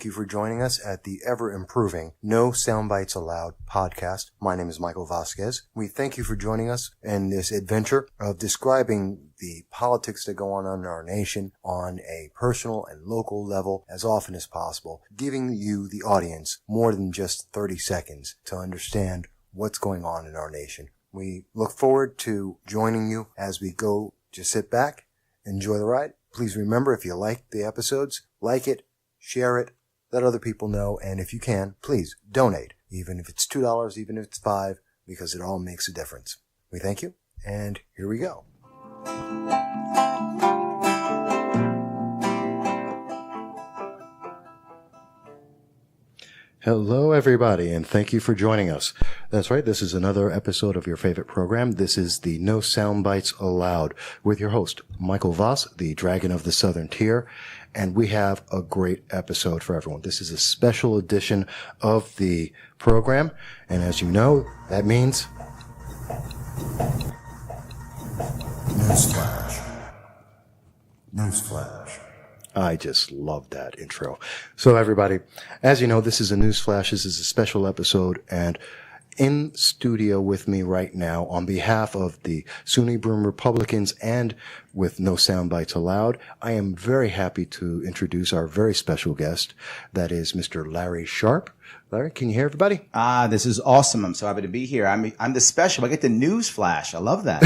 thank you for joining us at the ever-improving No Soundbites Allowed podcast. My name is Michael Vasquez. We thank you for joining us in this adventure of describing the politics that go on in our nation on a personal and local level as often as possible, giving you, the audience, more than just 30 seconds to understand what's going on in our nation. We look forward to joining you as we go. Just sit back, enjoy the ride. Please remember, if you like the episodes, like it, share it, let other people know, and if you can, please donate, even if it's $2, even if it's $5, because it all makes a difference. We thank you, and here we go. Hello, everybody, and thank you for joining us. That's right, this is another episode of your favorite program. This is the No Soundbites Allowed with your host, Michael Voss, the Dragon of the Southern Tier, and we have a great episode for everyone. This is a special edition of the program, and as you know, that means... Newsflash. Newsflash. I just love that intro. So everybody, as you know, this is a newsflash. This is a special episode, and in studio with me right now on behalf of the SUNY Broome Republicans and with No Soundbites Allowed, I am very happy to introduce our very special guest. That is Mr. Larry Sharpe. Larry, can you hear everybody? This is awesome. I'm so happy to be here. I'm the special. I get the news flash. I love that.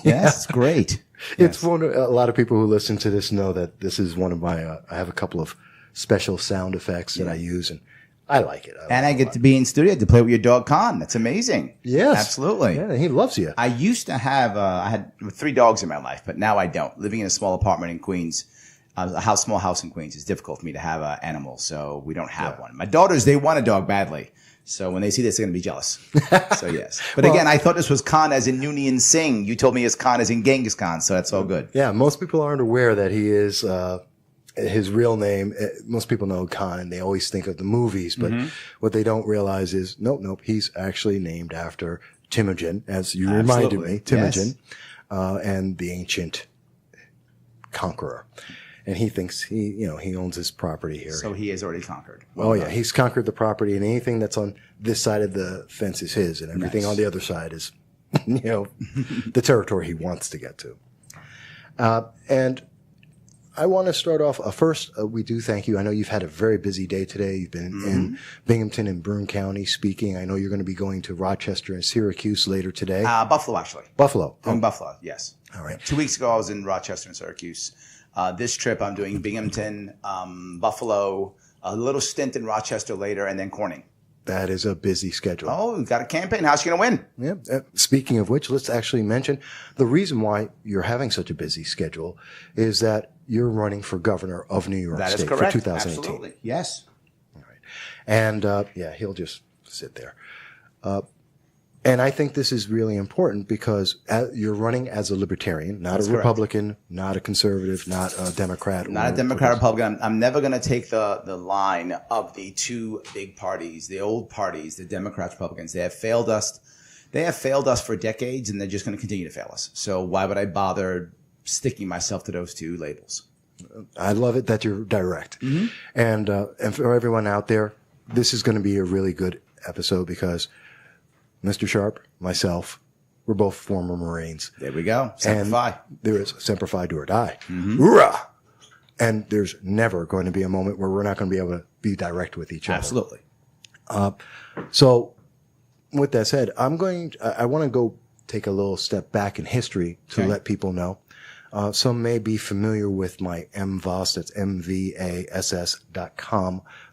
Yes, it's great. It's a lot of people who listen to this know that this is one of my, I have a couple of special sound effects that I use, and I like it. I get to be in studio to play with your dog, Khan. That's amazing. Yes. Absolutely. Yeah, he loves you. I used to have, I had 3 dogs in my life, but now I don't. Living in a small apartment in Queens, small house in Queens, it's difficult for me to have an animal, so we don't have one. My daughters, they want a dog badly. So when they see this, they're going to be jealous. So yes. But again, I thought this was Khan as in Noonien Singh. You told me it's Khan as in Genghis Khan, so that's all good. Yeah, most people aren't aware that he is, his real name. Most people know Khan and they always think of the movies, but what they don't realize is, nope, he's actually named after Temujin, as you reminded me, Temujin, and the ancient conqueror. And he thinks he owns his property here. So he has already conquered. Well, yeah, he's conquered the property, and anything that's on this side of the fence is his, and everything on the other side is, the territory he wants to get to. And I want to start off, first, we do thank you. I know you've had a very busy day today. You've been in Binghamton and Broome County speaking. I know you're going to be going to Rochester and Syracuse later today. Buffalo, actually. Buffalo. In Buffalo, yes. All right. 2 weeks ago, I was in Rochester and Syracuse. This trip, I'm doing Binghamton, Buffalo, a little stint in Rochester later, and then Corning. That is a busy schedule. Oh, we've got a campaign. How's she going to win? Yeah. Speaking of which, let's actually mention the reason why you're having such a busy schedule is that you're running for governor of New York State for 2018. Absolutely. Yes. All right. And, he'll just sit there. And I think this is really important because you're running as a libertarian, not a Republican, not a conservative, not a Democrat. Not a Democrat, Republican. I'm never going to take the line of the 2 big parties, the old parties, the Democrats, Republicans. They have failed us. They have failed us for decades, and they're just going to continue to fail us. So why would I bother sticking myself to those 2 labels? I love it that you're direct. And for everyone out there, this is going to be a really good episode because Mr. Sharpe, myself, we're both former Marines. There we go. Semper Fi. There is Semper Fi, do or die. Hoorah! And there's never going to be a moment where we're not going to be able to be direct with each other. Absolutely. So with that said, I want to go take a little step back in history to let people know. Some may be familiar with my MVASS, that's MVASS.com,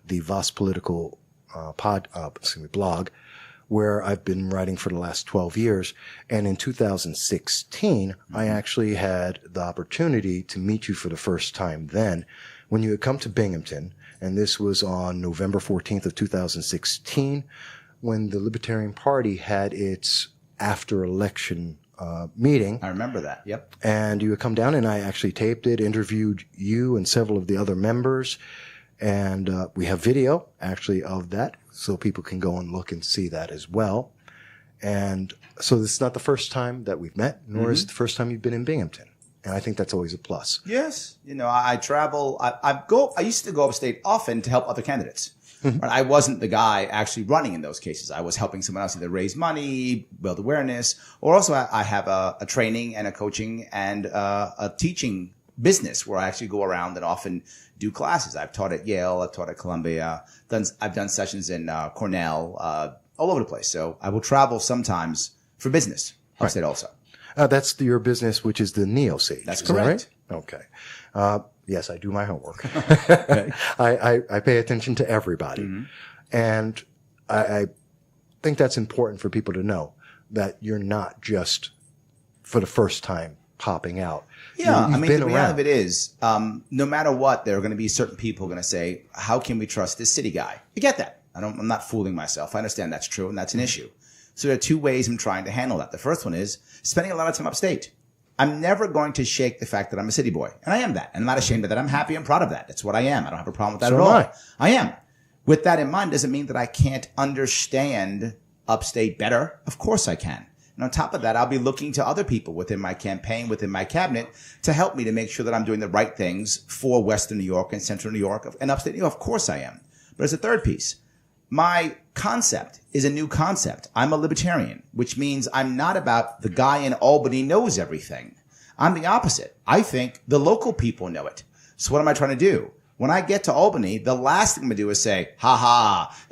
the Voss Political blog, where I've been writing for the last 12 years. And in 2016, I actually had the opportunity to meet you for the first time then when you had come to Binghamton. And this was on November 14th of 2016 when the Libertarian Party had its after-election meeting. I remember that. Yep. And you had come down and I actually taped it, interviewed you and several of the other members. And we have video actually of that, so people can go and look and see that as well. And so this is not the first time that we've met, nor is it the first time you've been in Binghamton. And I think that's always a plus. Yes. I travel. I used to go upstate often to help other candidates. But I wasn't the guy actually running in those cases. I was helping someone else either raise money, build awareness, or also I have a training and a coaching and a teaching business where I actually go around and often do classes. I've taught at Yale. I've taught at Columbia. I've done sessions in Cornell, all over the place. So I will travel sometimes for business upstate also. That's your business, which is the Neo-Sage. That's correct. That right? Okay. Yes, I do my homework. I pay attention to everybody. Mm-hmm. And I think that's important for people to know that you're not just for the first time popping out. Yeah. The reality of it is, no matter what, there are going to be certain people going to say, how can we trust this city guy? I get that. I'm not fooling myself. I understand that's true and that's an issue. So there are two ways I'm trying to handle that. The first one is spending a lot of time upstate. I'm never going to shake the fact that I'm a city boy. And I am that. And I'm not ashamed of that. I'm happy and proud of that. That's what I am. I don't have a problem with that at all. I am. With that in mind, doesn't mean that I can't understand upstate better. Of course I can. And on top of that, I'll be looking to other people within my campaign, within my cabinet, to help me to make sure that I'm doing the right things for Western New York and Central New York and upstate New York. Of course I am. But there's a third piece. My concept is a new concept. I'm a libertarian, which means I'm not about the guy in Albany knows everything. I'm the opposite. I think the local people know it. So what am I trying to do? When I get to Albany, the last thing I'm going to do is say,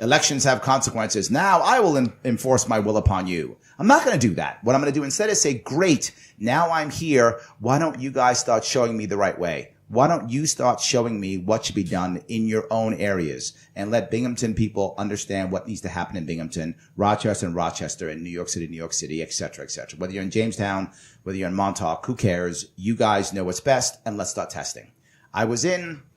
elections have consequences. Now I will enforce my will upon you. I'm not going to do that. What I'm going to do instead is say, great, now I'm here. Why don't you guys start showing me the right way? Why don't you start showing me what should be done in your own areas and let Binghamton people understand what needs to happen in Binghamton, Rochester, and New York City, et cetera, et cetera. Whether you're in Jamestown, whether you're in Montauk, who cares? You guys know what's best, and let's start testing. I was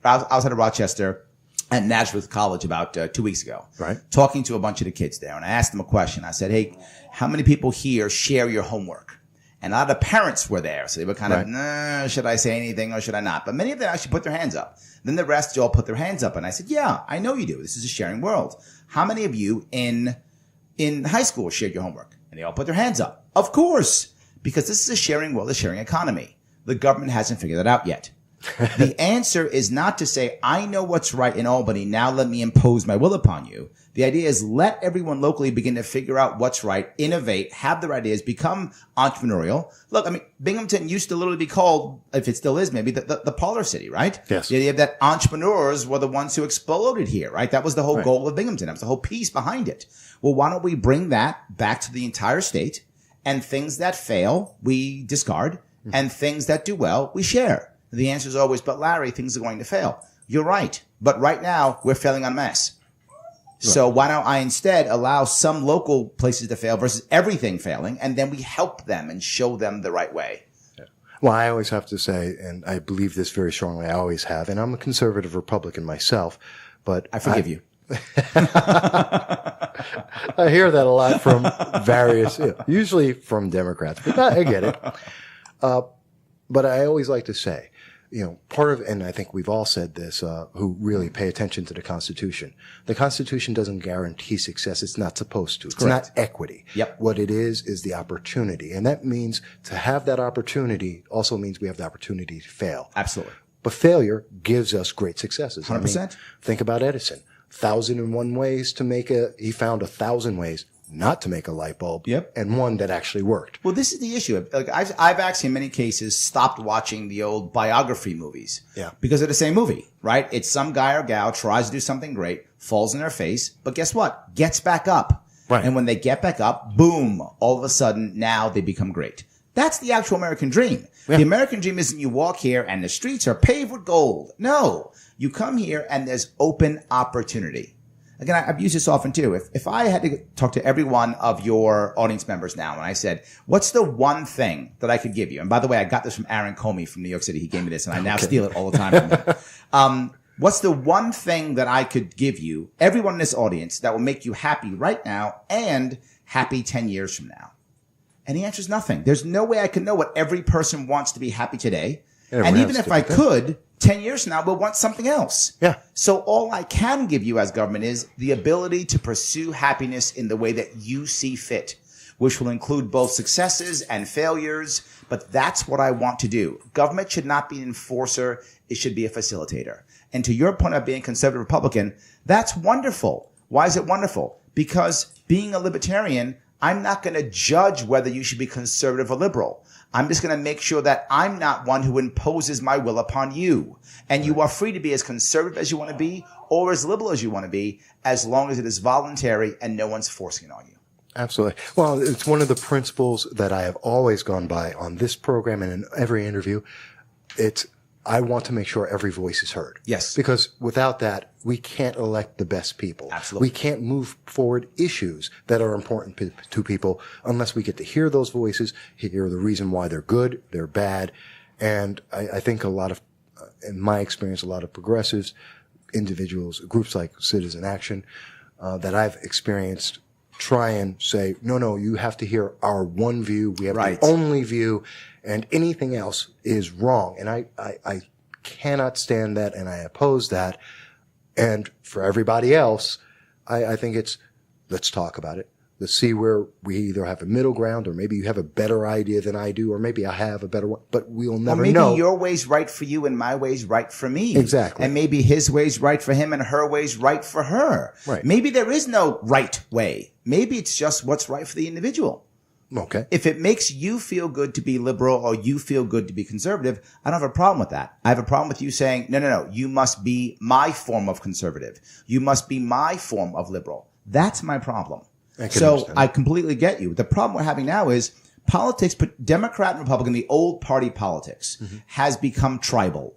outside of Rochester at Nazareth College about 2 weeks ago, right? Talking to a bunch of the kids there, and I asked them a question. I said, hey, how many people here share your homework? And a lot of parents were there, so they were kind of, should I say anything or should I not? But many of them actually put their hands up. Then the rest all put their hands up, and I said, yeah, I know you do. This is a sharing world. How many of you in high school shared your homework? And they all put their hands up. Of course, because this is a sharing world, a sharing economy. The government hasn't figured that out yet. The answer is not to say, I know what's right in Albany, now let me impose my will upon you. The idea is let everyone locally begin to figure out what's right, innovate, have their ideas, become entrepreneurial. Look, Binghamton used to literally be called, if it still is maybe, the parlor city, right? Yes. The idea that entrepreneurs were the ones who exploded here, right? That was the whole goal of Binghamton. That was the whole piece behind it. Well, why don't we bring that back to the entire state, and things that fail, we discard, and things that do well, we share. The answer is always, but Larry, things are going to fail. You're right. But right now, we're failing en masse. So why don't I instead allow some local places to fail versus everything failing, and then we help them and show them the right way? Yeah. Well, I always have to say, and I believe this very strongly, I always have, and I'm a conservative Republican myself, but I forgive you. I hear that a lot from various, usually from Democrats, but I get it. But I always like to say, part of, and I think we've all said this, who really pay attention to the Constitution. The Constitution doesn't guarantee success. It's not supposed to. It's not equity. Yep. What it is the opportunity. And that means to have that opportunity also means we have the opportunity to fail. Absolutely. But failure gives us great successes. 100%. Think about Edison. 1,001 ways to he found 1,000 ways not to make a light bulb, and one that actually worked. Well, this is the issue. Like I've actually in many cases stopped watching the old biography movies, because they're the same movie, right? It's some guy or gal tries to do something great, falls in their face, but guess what? Gets back up, right? And when they get back up, boom! All of a sudden, now they become great. That's the actual American dream. The American dream isn't you walk here and the streets are paved with gold. No, you come here and there's open opportunity. Again, I've used this often too. If I had to talk to every one of your audience members now and I said, what's the one thing that I could give you? And by the way, I got this from Aaron Comey from New York City. He gave me this and I now steal it all the time from him. What's the one thing that I could give you, everyone in this audience, that will make you happy right now and happy 10 years from now? And the answer is nothing. There's no way I can know what every person wants to be happy today. And even if I could, 10 years from now, we'll want something else. Yeah. So all I can give you as government is the ability to pursue happiness in the way that you see fit, which will include both successes and failures, But that's what I want to do. Government should not be an enforcer. It should be a facilitator. And to your point of being conservative Republican, that's wonderful. Why is it wonderful? Because being a libertarian, I'm not going to judge whether you should be conservative or liberal. I'm just going to make sure that I'm not one who imposes my will upon you. And you are free to be as conservative as you want to be or as liberal as you want to be, as long as it is voluntary and no one's forcing it on you. Absolutely. Well, it's one of the principles that I have always gone by on this program and in every interview. I want to make sure every voice is heard. Yes. Because without that, we can't elect the best people. Absolutely. We can't move forward issues that are important to people unless we get to hear those voices, hear the reason why they're good, they're bad. And I think a lot of, in my experience, a lot of progressives, individuals, groups like Citizen Action, that I've experienced try and say, no, you have to hear our one view. We have the only view, and anything else is wrong. And I cannot stand that, and I oppose that. And for everybody else, I think let's talk about it. Let's see where we either have a middle ground, or maybe you have a better idea than I do, or maybe I have a better one, but we'll never know. Maybe your way's right for you and my way's right for me. Exactly. And maybe his way's right for him and her way's right for her. Right. Maybe there is no right way. Maybe it's just what's right for the individual. Okay. If it makes you feel good to be liberal or you feel good to be conservative, I don't have a problem with that. I have a problem with you saying, no, you must be my form of conservative. You must be my form of liberal. That's my problem. I completely get you. The problem we're having now is politics, but Democrat and Republican, the old party politics, has become tribal.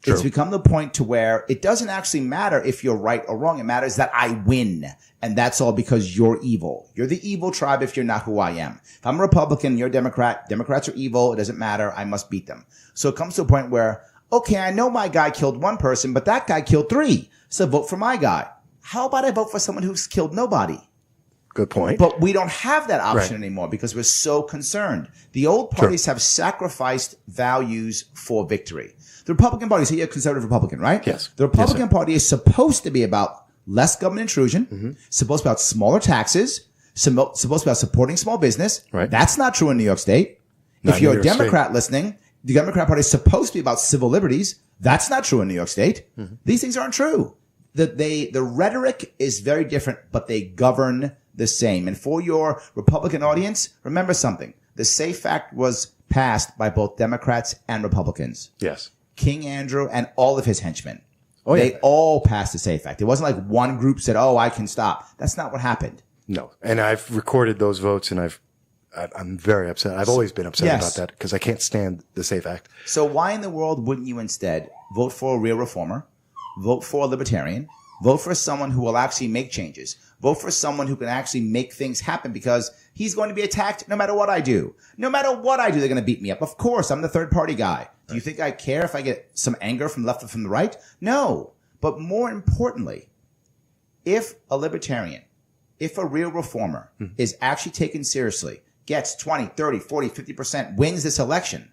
True. It's become the point to where it doesn't actually matter if you're right or wrong. It matters that I win. And that's all because you're evil. You're the evil tribe if you're not who I am. If I'm a Republican, you're a Democrat. Democrats are evil. It doesn't matter. I must beat them. So it comes to a point where, okay, I know my guy killed one person, but that guy killed 3. So vote for my guy. How about I vote for someone who's killed nobody? Good point. But we don't have that option anymore because we're so concerned. The old parties have sacrificed values for victory. The Republican Party, so you're a conservative Republican, right? Yes. The Republican Party is supposed to be about less government intrusion, supposed to be about smaller taxes, supposed to be about supporting small business. Right. That's not true in New York State. If you're a Democrat listening, the Democrat Party is supposed to be about civil liberties. That's not true in New York State. These things aren't true. The rhetoric is very different, but they govern the same. And for your Republican audience, remember something. The SAFE Act was passed by both Democrats and Republicans. Yes. King Andrew and all of his henchmen. They all passed the SAFE Act. It wasn't like one group said, I can stop. That's not what happened. No. And I've recorded those votes, and I'm very upset. I've always been upset about that because I can't stand the SAFE Act. So why in the world wouldn't you instead vote for a real reformer, vote for a libertarian, vote for someone who will actually make changes, vote for someone who can actually make things happen, because he's going to be attacked no matter what I do. No matter what I do, they're going to beat me up. Of course, I'm the third party guy. Do you think I care if I get some anger from the left or from the right? No. But more importantly, if a libertarian, if a real reformer is actually taken seriously, gets 20, 30, 40, 50%, wins this election,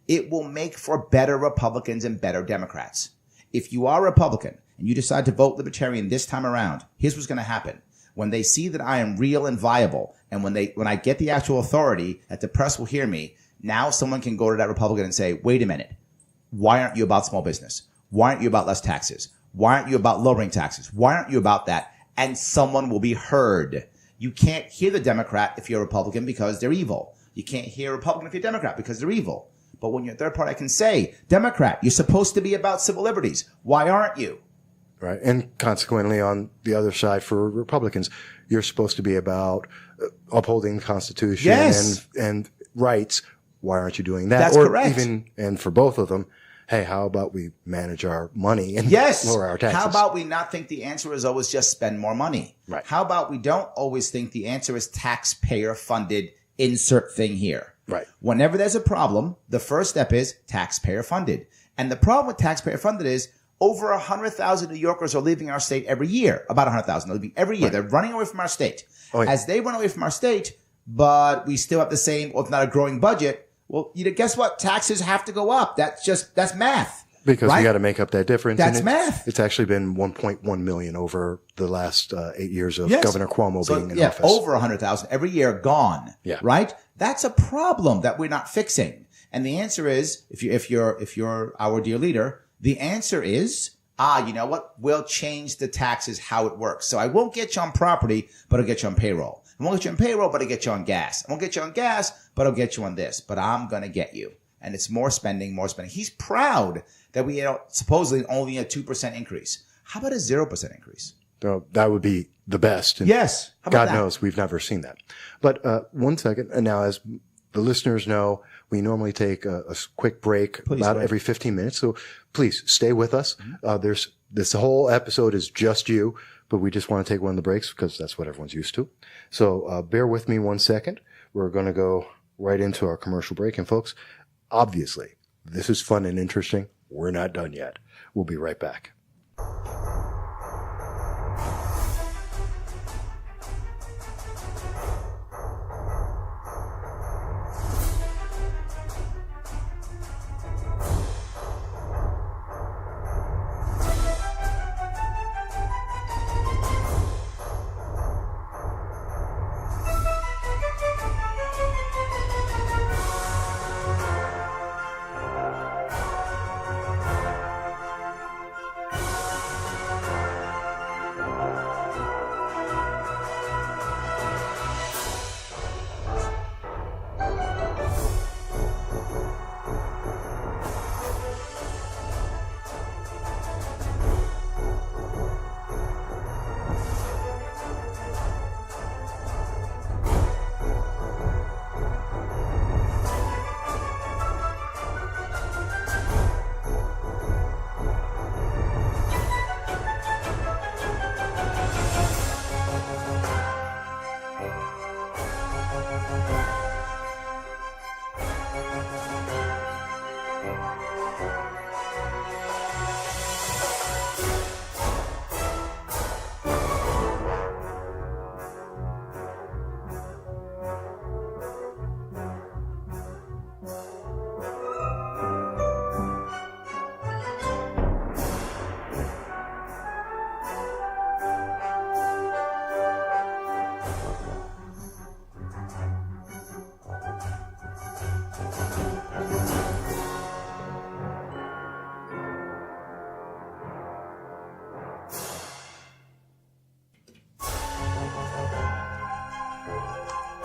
it will make for better Republicans and better Democrats. If you are a Republican and you decide to vote libertarian this time around, here's what's going to happen. When they see that I am real and viable, and when I get the actual authority that the press will hear me, now someone can go to that Republican and say, wait a minute, why aren't you about small business? Why aren't you about less taxes? Why aren't you about lowering taxes? Why aren't you about that? And someone will be heard. You can't hear the Democrat if you're a Republican because they're evil. You can't hear a Republican if you're a Democrat because they're evil. But when you're a third party, I can say, Democrat, you're supposed to be about civil liberties. Why aren't you? Right. And consequently, on the other side for Republicans, you're supposed to be about upholding the Constitution and rights. Why aren't you doing that? That's correct. And for both of them, hey, how about we manage our money and lower our taxes? How about we not think the answer is always just spend more money? Right. How about we don't always think the answer is taxpayer funded, insert thing here? Right. Whenever there's a problem, the first step is taxpayer funded. And the problem with taxpayer funded is over 100,000 New Yorkers are leaving our state every year. About 100,000 are leaving every year. Right. They're running away from our state. As they run away from our state, but we still have the same, or if not a growing budget, well, guess what? Taxes have to go up. That's math. Because right? you got to make up that difference. That's and math. It's actually been 1.1 million over the last 8 years of Yes. Governor Cuomo being in office. Over 100,000 every year gone. Yeah. Right? That's a problem that we're not fixing. And the answer is, if you're our dear leader, the answer is, you know what? We'll change the taxes how it works. So I won't get you on property, but I'll get you on payroll. I won't get you on payroll, but I'll get you on gas. I won't get you on gas, but I'll get you on this. But I'm going to get you. And it's more spending, more spending. He's proud that we supposedly only a 2% increase. How about a 0% increase? So that would be the best. And Yes. How about God knows we've never seen that. But 1 second. And now, as the listeners know, we normally take a quick break every 15 minutes. So please stay with us. This whole episode is just you, but we just want to take one of the breaks because that's what everyone's used to. So bear with me 1 second. We're going to go right into our commercial break. And folks, obviously, this is fun and interesting. We're not done yet. We'll be right back.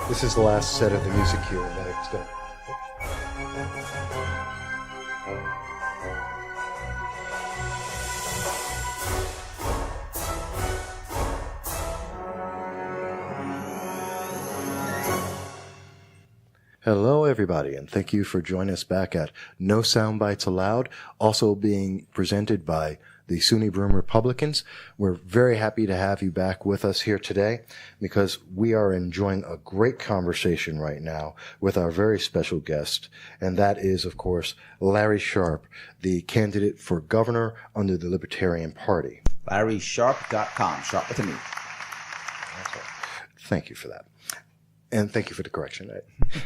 This is the last set of the music cue, and then it's going to... Hello, everybody, and thank you for joining us back at No Soundbites Allowed, also being presented by the SUNY Broome Republicans. We're very happy to have you back with us here today because we are enjoying a great conversation right now with our very special guest, and that is, of course, Larry Sharpe, the candidate for governor under the Libertarian Party. LarrySharpe.com, Sharpe with an E. Thank you for that. And thank you for the correction.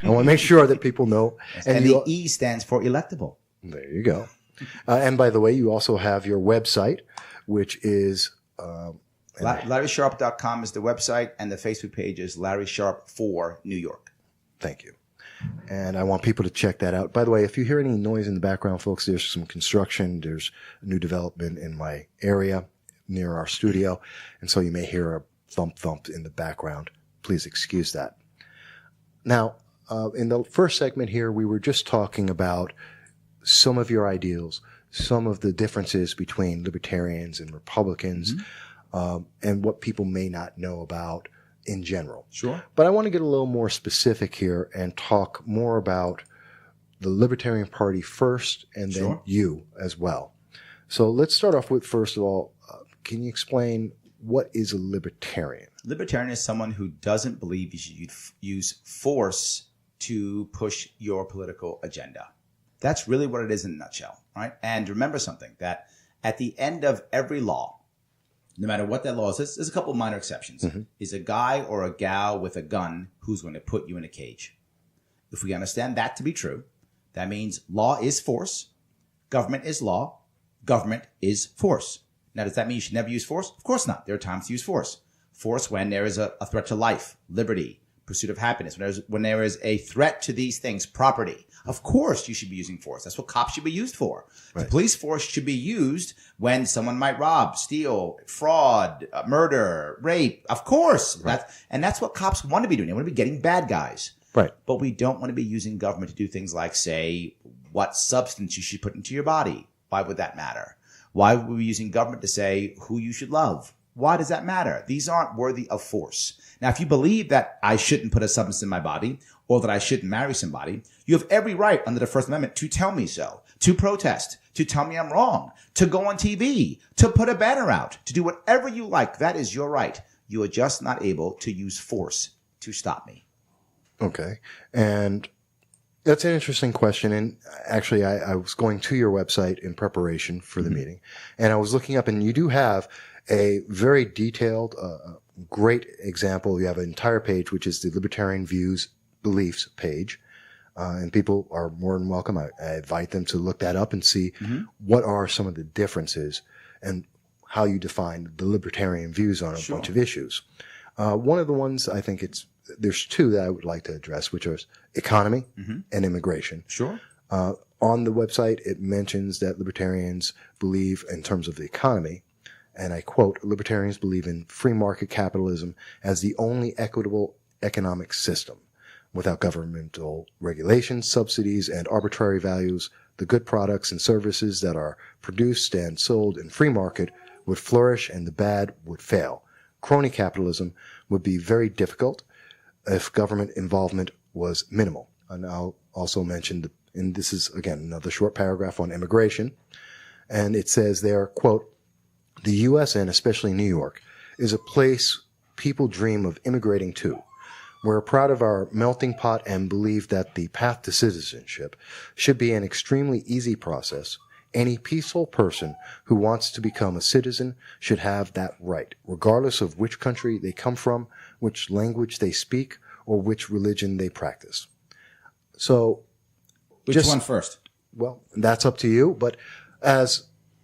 I want to make sure that people know. And the E stands for electable. There you go. And by the way, you also have your website, which is... LarrySharpe.com is the website, and the Facebook page is Larry Sharpe for New York. Thank you. And I want people to check that out. By the way, if you hear any noise in the background, folks, there's some construction. There's a new development in my area near our studio. And so you may hear a thump in the background. Please excuse that. Now, in the first segment here, we were just talking about some of your ideals, some of the differences between libertarians and Republicans, and what people may not know about in general. Sure. But I want to get a little more specific here and talk more about the Libertarian Party first and then you as well. So let's start off with, first of all, can you explain what is a libertarian? Libertarian is someone who doesn't believe you should use force to push your political agenda. That's really what it is in a nutshell, right? And remember something, that at the end of every law, no matter what that law is, there's a couple of minor exceptions, is a guy or a gal with a gun who's going to put you in a cage. If we understand that to be true, that means law is force, government is law, government is force. Now, does that mean you should never use force? Of course not. There are times to use force. Force when there is a threat to life, liberty, pursuit of happiness, when there is a threat to these things, property. Of course you should be using force. That's what cops should be used for. Right. The police force should be used when someone might rob, steal, fraud, murder, rape. Of course. Right. That's what cops want to be doing. They want to be getting bad guys. Right. But we don't want to be using government to do things like say what substance you should put into your body. Why would that matter? Why would we be using government to say who you should love? Why does that matter? These aren't worthy of force. Now, if you believe that I shouldn't put a substance in my body or that I shouldn't marry somebody, you have every right under the First Amendment to tell me so, to protest, to tell me I'm wrong, to go on TV, to put a banner out, to do whatever you like. That is your right. You are just not able to use force to stop me. Okay. And that's an interesting question. And actually, I was going to your website in preparation for the meeting, and I was looking up, and you do have a very detailed, great example. You have an entire page, which is the Libertarian Views Beliefs page. And people are more than welcome. I invite them to look that up and see what are some of the differences and how you define the libertarian views on a bunch of issues. One of the ones I think there's two that I would like to address, which are economy and immigration. Sure. On the website, it mentions that libertarians believe in terms of the economy, and I quote, libertarians believe in free market capitalism as the only equitable economic system. Without governmental regulations, subsidies, and arbitrary values, the good products and services that are produced and sold in free market would flourish and the bad would fail. Crony capitalism would be very difficult if government involvement was minimal. And I'll also mention, and this is, again, another short paragraph on immigration, and it says there, quote, the U.S. and especially New York is a place people dream of immigrating to. We're proud of our melting pot and believe that the path to citizenship should be an extremely easy process. Any peaceful person who wants to become a citizen should have that right, regardless of which country they come from, which language they speak, or which religion they practice. So, which one first? Well, that's up to you, but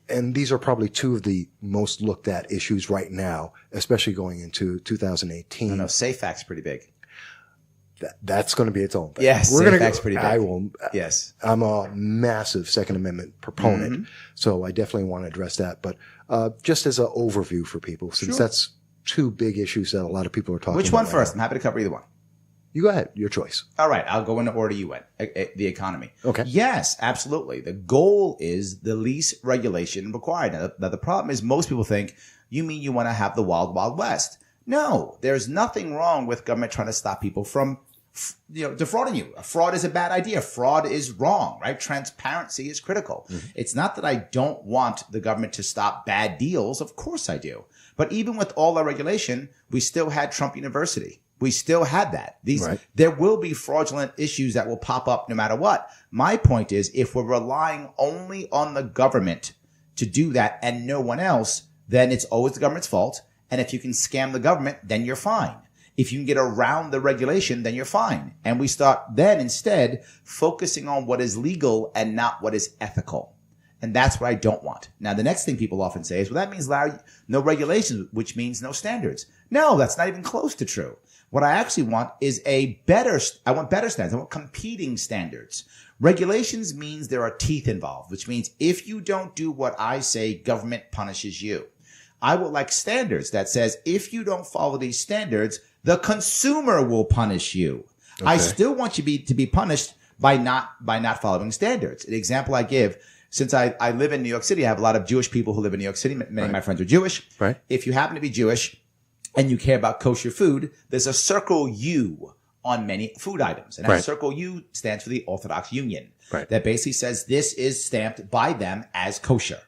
and these are probably two of the most looked at issues right now, especially going into 2018. No, SAFE-Act's pretty big. That's going to be its own thing. Yes, SAFE-Act's pretty big. I will. Yes. I'm a massive Second Amendment proponent, so I definitely want to address that. But just as an overview for people, since that's two big issues that a lot of people are talking about. Which one first? I'm happy to cover either one. You go ahead. Your choice. All right. I'll go in the order you went. The economy. Okay. Yes, absolutely. The goal is the least regulation required. Now, the problem is most people think, you mean you want to have the wild, wild west. No, there's nothing wrong with government trying to stop people from defrauding you. Fraud is a bad idea. Fraud is wrong, right? Transparency is critical. It's not that I don't want the government to stop bad deals. Of course I do. But even with all our regulation, we still had Trump University. We still had that. There will be fraudulent issues that will pop up no matter what. My point is, if we're relying only on the government to do that and no one else, then it's always the government's fault. And if you can scam the government, then you're fine. If you can get around the regulation, then you're fine. And we start then instead focusing on what is legal and not what is ethical. And that's what I don't want. Now, the next thing people often say is, well, that means, Larry, no regulations, which means no standards. No, that's not even close to true. What I actually want is I want better standards. I want competing standards. Regulations means there are teeth involved, which means if you don't do what I say, government punishes you. I would like standards that says if you don't follow these standards, the consumer will punish you. Okay. I still want you to be punished by not following standards. An example I give, since I live in New York City, I have a lot of Jewish people who live in New York City. Many of my friends are Jewish. Right. If you happen to be Jewish and you care about kosher food, there's a circle U on many food items. And that circle U stands for the Orthodox Union. Right. That basically says this is stamped by them as kosher.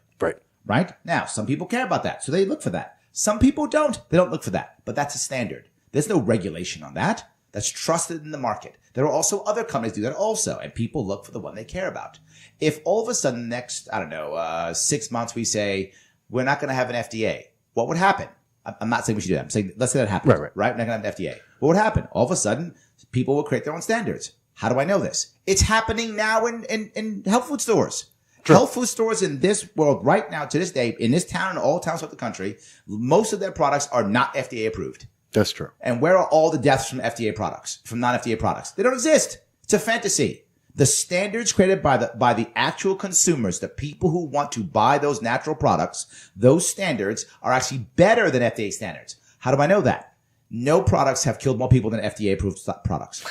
Right? Now, some people care about that, so they look for that. Some people don't. They don't look for that. But that's a standard. There's no regulation on that. That's trusted in the market. There are also other companies do that also, and people look for the one they care about. If all of a sudden next, 6 months we say, we're not going to have an FDA, what would happen? I'm not saying we should do that. I'm saying, let's say that happens. Right? We're not going to have an FDA. What would happen? All of a sudden, people will create their own standards. How do I know this? It's happening now in health food stores. Health food stores in this world right now, to this day, in this town and all towns of the country, most of their products are not FDA approved. That's true. And where are all the deaths from FDA products, from non-FDA products? They don't exist. It's a fantasy. The standards created by the actual consumers, the people who want to buy those natural products, those standards are actually better than FDA standards. How do I know that? No products have killed more people than FDA-approved products.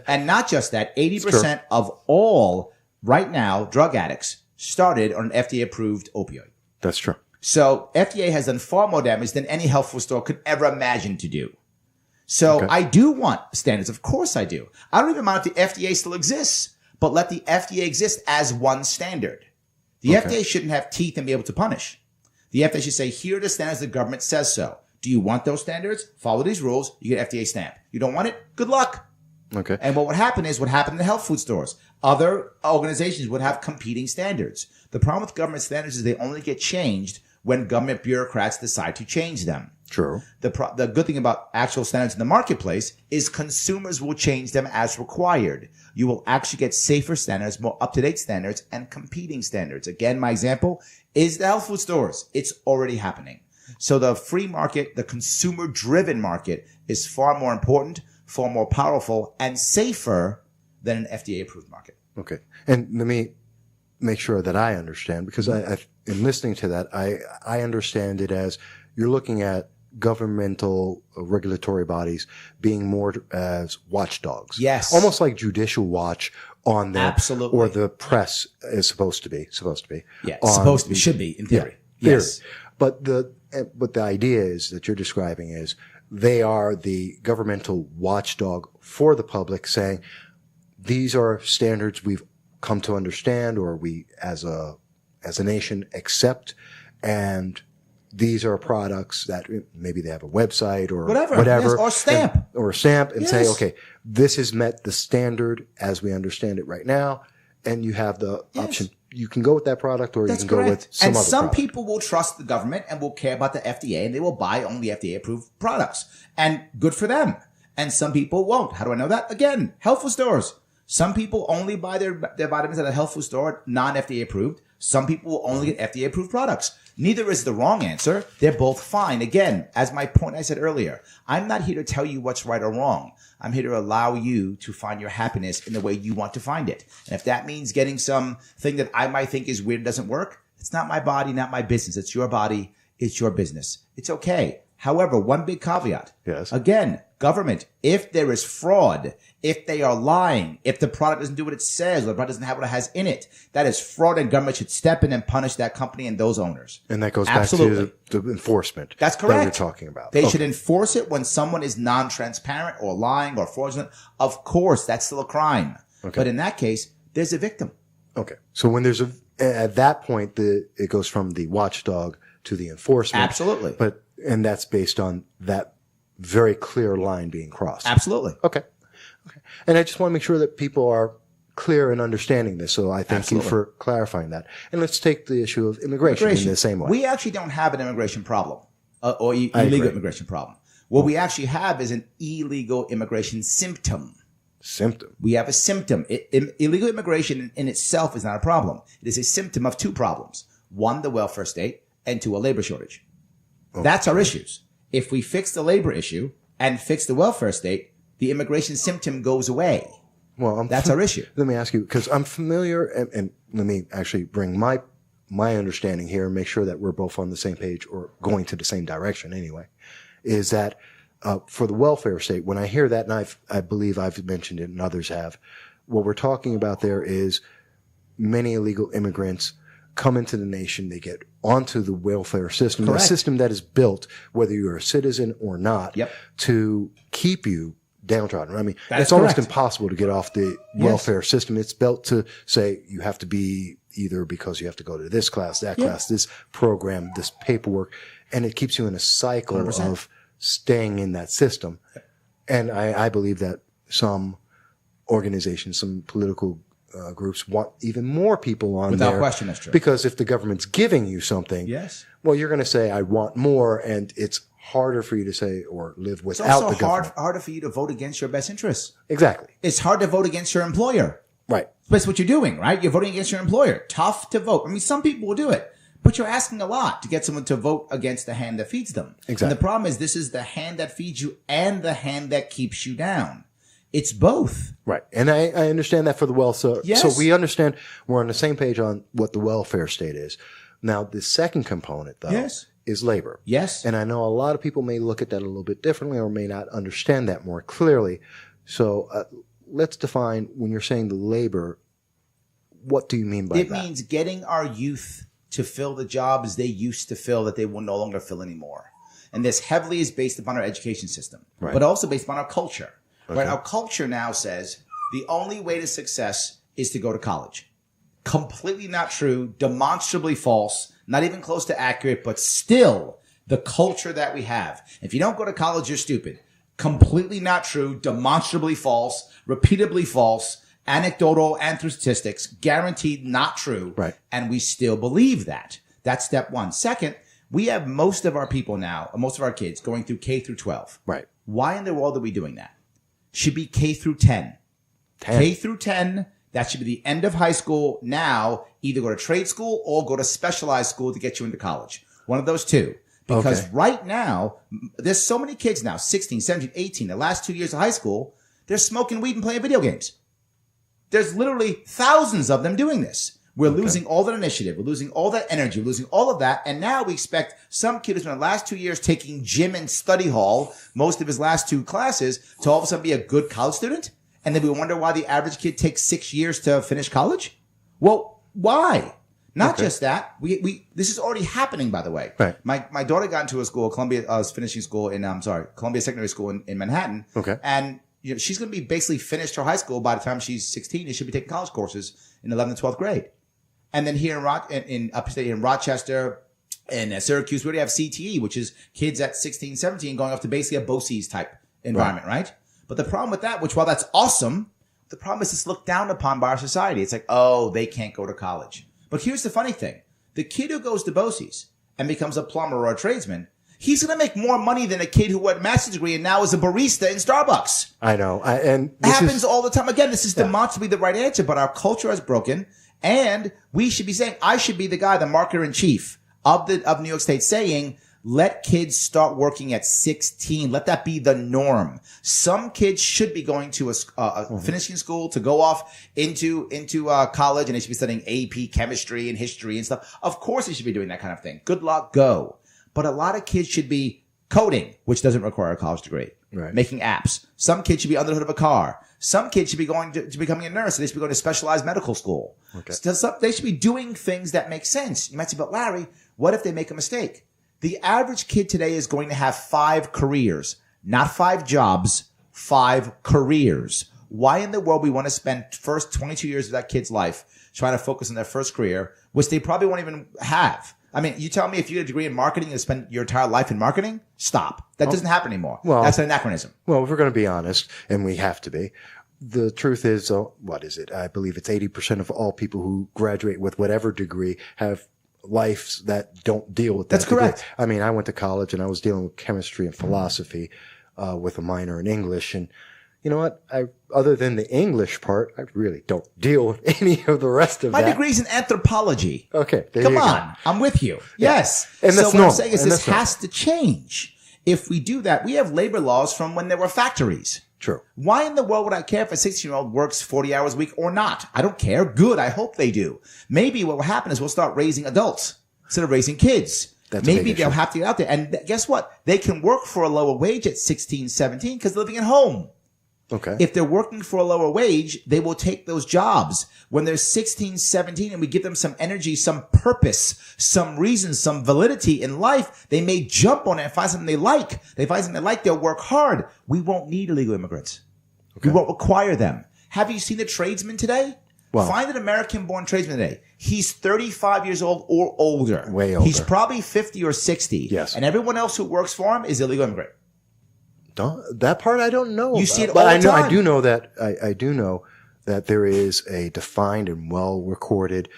And not just that, 80% of all, right now, drug addicts started on an FDA-approved opioid. That's true. So FDA has done far more damage than any health food store could ever imagine to do. So I do want standards. Of course I do. I don't even mind if the FDA still exists, but let the FDA exist as one standard. The FDA shouldn't have teeth and be able to punish. The FDA should say, here are the standards the government says so. Do you want those standards? Follow these rules. You get FDA stamp. You don't want it? Good luck. Okay. And what would happen is what happened in the health food stores. Other organizations would have competing standards. The problem with government standards is they only get changed when government bureaucrats decide to change them. True. The good thing about actual standards in the marketplace is consumers will change them as required. You will actually get safer standards, more up-to-date standards, and competing standards. Again, my example is the health food stores. It's already happening. So the free market, the consumer-driven market, is far more important, far more powerful, and safer than an FDA-approved market. Okay. And let me make sure that I understand, because in listening to that, I understand it as you're looking at governmental regulatory bodies being more as watchdogs. Yes. Almost like judicial watch on them. Absolutely. Or the press is supposed to be. Yeah, supposed to be, should be, in theory. Yeah, yes. Theory. But the idea is that you're describing is they are the governmental watchdog for the public, saying these are standards we've come to understand, or we as a nation accept, and these are products that maybe they have a website or whatever yes, or stamp and say, okay, this has met the standard as we understand it right now, and you have the option. You can go with that product, or you can go with some other product. And some people will trust the government and will care about the FDA, and they will buy only FDA-approved products. And good for them. And some people won't. How do I know that? Again, health food stores. Some people only buy their vitamins at a health food store, non-FDA approved. Some people will only get FDA approved products. Neither is the wrong answer. They're both fine. Again, as my point I said earlier, I'm not here to tell you what's right or wrong. I'm here to allow you to find your happiness in the way you want to find it. And if that means getting something that I might think is weird and doesn't work, it's not my body, not my business. It's your body. It's your business. It's okay. However, one big caveat. Yes. Again, government, if there is fraud, if they are lying, if the product doesn't do what it says, or the product doesn't have what it has in it, that is fraud, and government should step in and punish that company and those owners. And that goes back to the enforcement. That's correct. That we're talking about. They should enforce it when someone is non-transparent or lying or fraudulent. Of course, that's still a crime. Okay. But in that case, there's a victim. Okay. So when there's at that point, it goes from the watchdog to the enforcement. Absolutely. And that's based on that very clear line being crossed. Absolutely. Okay. And I just want to make sure that people are clear in understanding this. So I thank you for clarifying that. And let's take the issue of immigration in the same way. We actually don't have an immigration problem or illegal immigration problem. What we actually have is an illegal immigration symptom. We have a symptom. Illegal immigration in itself is not a problem. It is a symptom of two problems. One, the welfare state, and two, a labor shortage. Okay. That's our issues. If we fix the labor issue and fix the welfare state, the immigration symptom goes away. Well, that's our issue. Let me ask you, because I'm familiar, and let me actually bring my understanding here and make sure that we're both on the same page or going to the same direction anyway, is that for the welfare state, when I hear that, and I believe I've mentioned it and others have, what we're talking about there is many illegal immigrants come into the nation, they get onto the welfare system, the system that is built, whether you're a citizen or not, to keep you downtrodden. I mean, it's almost impossible to get off the welfare system. It's built to say you have to be either because you have to go to this class, that class, this program, this paperwork, and it keeps you in a cycle 100%. Of staying in that system. And I believe that some organizations, some political groups want even more people on there. Without question, that's true. Because if the government's giving you something, well, you're going to say, I want more, and it's harder for you to say or live without the government. It's also harder for you to vote against your best interests. Exactly. It's hard to vote against your employer. Right. That's what you're doing, right? You're voting against your employer. Tough to vote. I mean, some people will do it, but you're asking a lot to get someone to vote against the hand that feeds them. Exactly. And the problem is this is the hand that feeds you and the hand that keeps you down. It's both. Right. And I understand that for the welfare. Yes. So we understand we're on the same page on what the welfare state is. Now, the second component, though, Yes. is labor. Yes. And I know a lot of people may look at that a little bit differently or may not understand that more clearly. So let's define, when you're saying the labor, what do you mean by that? It means getting our youth to fill the jobs they used to fill that they will no longer fill anymore. And this heavily is based upon our education system, Right. but also based upon our culture. Okay. Right? Our culture now says the only way to success is to go to college. Completely not true, demonstrably false, not even close to accurate, but still the culture that we have. If you don't go to college, you're stupid. Completely not true, demonstrably false, repeatably false, anecdotal and through statistics, guaranteed not true. Right. And we still believe that. That's step one. Second, we have most of our people now, most of our kids going through K through 12. Right. Why in the world are we doing that? Should be K through 10. 10. K through 10, that should be the end of high school. Now, either go to trade school or go to specialized school to get you into college. One of those two. Because Okay. right now, there's so many kids now, 16, 17, 18, the last 2 years of high school, they're smoking weed and playing video games. There's literally thousands of them doing this. We're losing all that initiative. We're losing all that energy. We're losing all of that. And now we expect some kid who's been the last 2 years taking gym and study hall, most of his last two classes, to all of a sudden be a good college student. And then we wonder why the average kid takes 6 years to finish college. Well, why? Not just that. This is already happening, by the way. Right. My daughter got into a school, Columbia, was finishing school in, Columbia Secondary School in Manhattan. Okay. And she's going to be basically finished her high school by the time she's 16. And she'll be taking college courses in 11th and 12th grade. And then here in upstate, in Rochester and Syracuse, we already have CTE, which is kids at 16, 17 going off to basically a BOCES type environment, right? But the problem with that, which while that's awesome, the problem is it's looked down upon by our society. It's like, oh, they can't go to college. But here's the funny thing. The kid who goes to BOCES and becomes a plumber or a tradesman, he's going to make more money than a kid who had a master's degree and now is a barista in Starbucks. I know. And It happens all the time. Again, this is demonstrably the right answer, but our culture has broken. And we should be saying, I should be the guy, the marketer in chief of New York State saying, let kids start working at 16. Let that be the norm. Some kids should be going to finishing school to go off into college, and they should be studying AP chemistry and history and stuff. Of course they should be doing that kind of thing. Good luck, go. But a lot of kids should be coding, which doesn't require a college degree. Right. Making apps. Some kids should be under the hood of a car. Some kids should be going to becoming a nurse. They should be going to specialized medical school. Okay. So they should be doing things that make sense. You might say, but Larry, what if they make a mistake? The average kid today is going to have 5 careers, not 5 jobs, 5 careers. Why in the world we want to spend first 22 years of that kid's life trying to focus on their first career, which they probably won't even have? I mean, you tell me if you get a degree in marketing and spend your entire life in marketing, stop. That doesn't happen anymore. Well, that's an anachronism. Well, if we're going to be honest, and we have to be, the truth is, what is it? I believe it's 80% of all people who graduate with whatever degree have lives that don't deal with that. That's correct. degree. I mean, I went to college and I was dealing with chemistry and philosophy, with a minor in English. And you know what? Other than the English part, I really don't deal with any of the rest of My that. degree's in anthropology. Okay. There Come you on. go. I'm with you. Yes. And that's so what normal. I'm saying is And this that's has to change. If we do that, we have labor laws from when there were factories. True. Why in the world would I care if a 16-year-old works 40 hours a week or not? I don't care. Good. I hope they do. Maybe what will happen is we'll start raising adults instead of raising kids. That's a big Maybe they'll issue. have to get out there. And guess what? They can work for a lower wage at 16, 17 because they're living at home. Okay. If they're working for a lower wage, they will take those jobs. When they're 16, 17, and we give them some energy, some purpose, some reason, some validity in life, they may jump on it and find something they like. They find something they like, they'll work hard. We won't need illegal immigrants. Okay. We won't require them. Have you seen a tradesman today? Well- Find an American-born tradesman today. He's 35 years old or older. Way older. He's probably 50 or 60. Yes. And everyone else who works for him is illegal immigrant. That part I don't know. You see it but all the I know, time. I do know that I do know that there is a defined and well recorded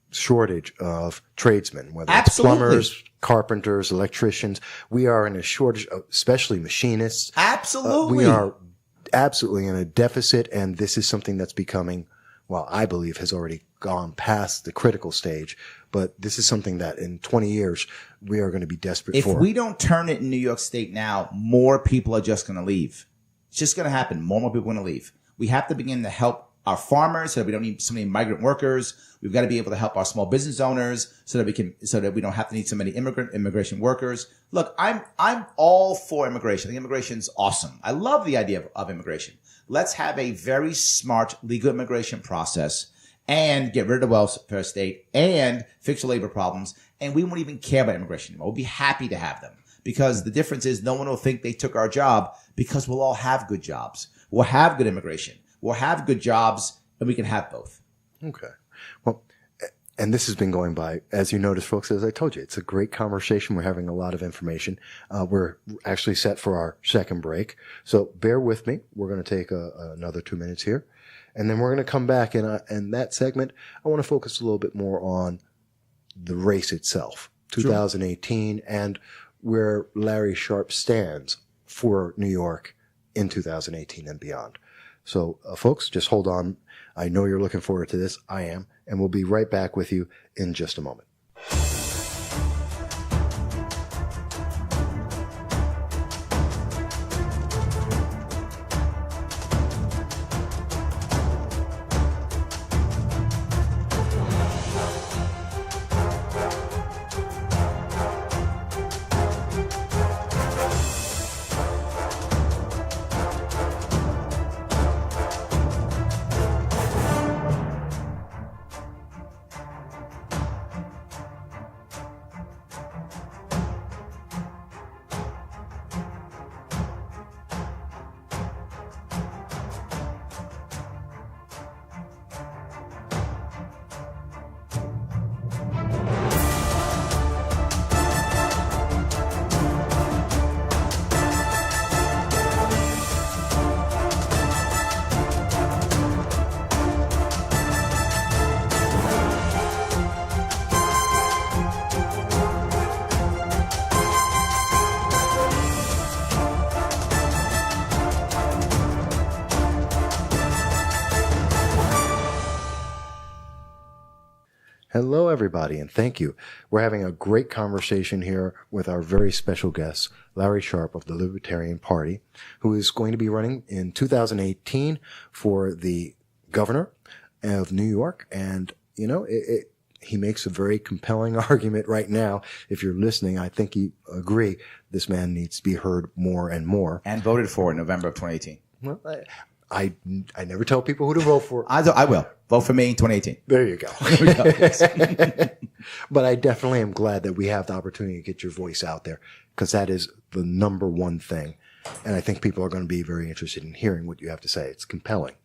shortage of tradesmen, whether Absolutely. it's plumbers, carpenters, electricians. We are in a shortage of, especially machinists. Absolutely. We are absolutely in a deficit, and this is something that's becoming well, I believe has already gone past the critical stage, but this is something that in 20 years we are going to be desperate for. If we don't turn it in New York State now, more people are just going to leave. It's just going to happen. More people are going to leave. We have to begin to help our farmers so that we don't need so many migrant workers. We've got to be able to help our small business owners so that we don't have to need so many immigration workers. Look, I'm all for immigration. I think immigration's awesome. I love the idea of immigration. Let's have a very smart legal immigration process and get rid of the welfare state and fix the labor problems. And we won't even care about immigration anymore. We'll be happy to have them, because the difference is no one will think they took our job, because we'll all have good jobs. We'll have good immigration. We'll have good jobs, and we can have both. Okay. Well, and this has been going by, as you notice, folks, as I told you, it's a great conversation. We're having a lot of information. We're actually set for our second break. So bear with me. We're going to take another 2 minutes here. And then we're going to come back. And that segment, I want to focus a little bit more on the race itself, 2018, sure, and where Larry Sharpe stands for New York in 2018 and beyond. So, folks, just hold on. I know you're looking forward to this. I am. And we'll be right back with you in just a moment. Hello, everybody, and thank you. We're having a great conversation here with our very special guest, Larry Sharpe of the Libertarian Party, who is going to be running in 2018 for the governor of New York. And, you know, he makes a very compelling argument right now. If you're listening, I think you agree this man needs to be heard more and more. And voted for in November of 2018. Well, I never tell people who to vote for. I will. Vote for me in 2018. There you go. There we go. Yes. But I definitely am glad that we have the opportunity to get your voice out there, because that is the number one thing. And I think people are going to be very interested in hearing what you have to say. It's compelling.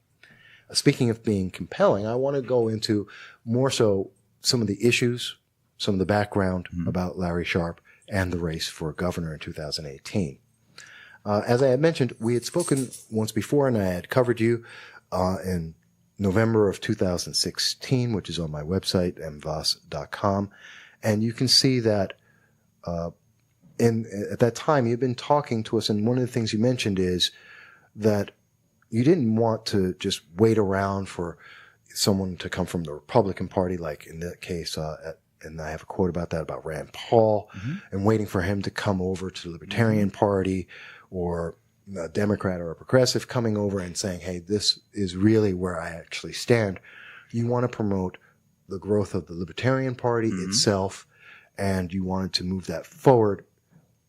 Speaking of being compelling, I want to go into more so some of the issues, some of the background about Larry Sharpe and the race for governor in 2018. As I had mentioned, we had spoken once before, and I had covered you in November of 2016, which is on my website, mvas.com. And you can see that at that time, you've been talking to us, and one of the things you mentioned is that you didn't want to just wait around for someone to come from the Republican Party, like in that case, and I have a quote about that, about Rand Paul, and waiting for him to come over to the Libertarian Party, or a Democrat or a progressive coming over and saying, hey, this is really where I actually stand. You want to promote the growth of the Libertarian Party itself, and you wanted to move that forward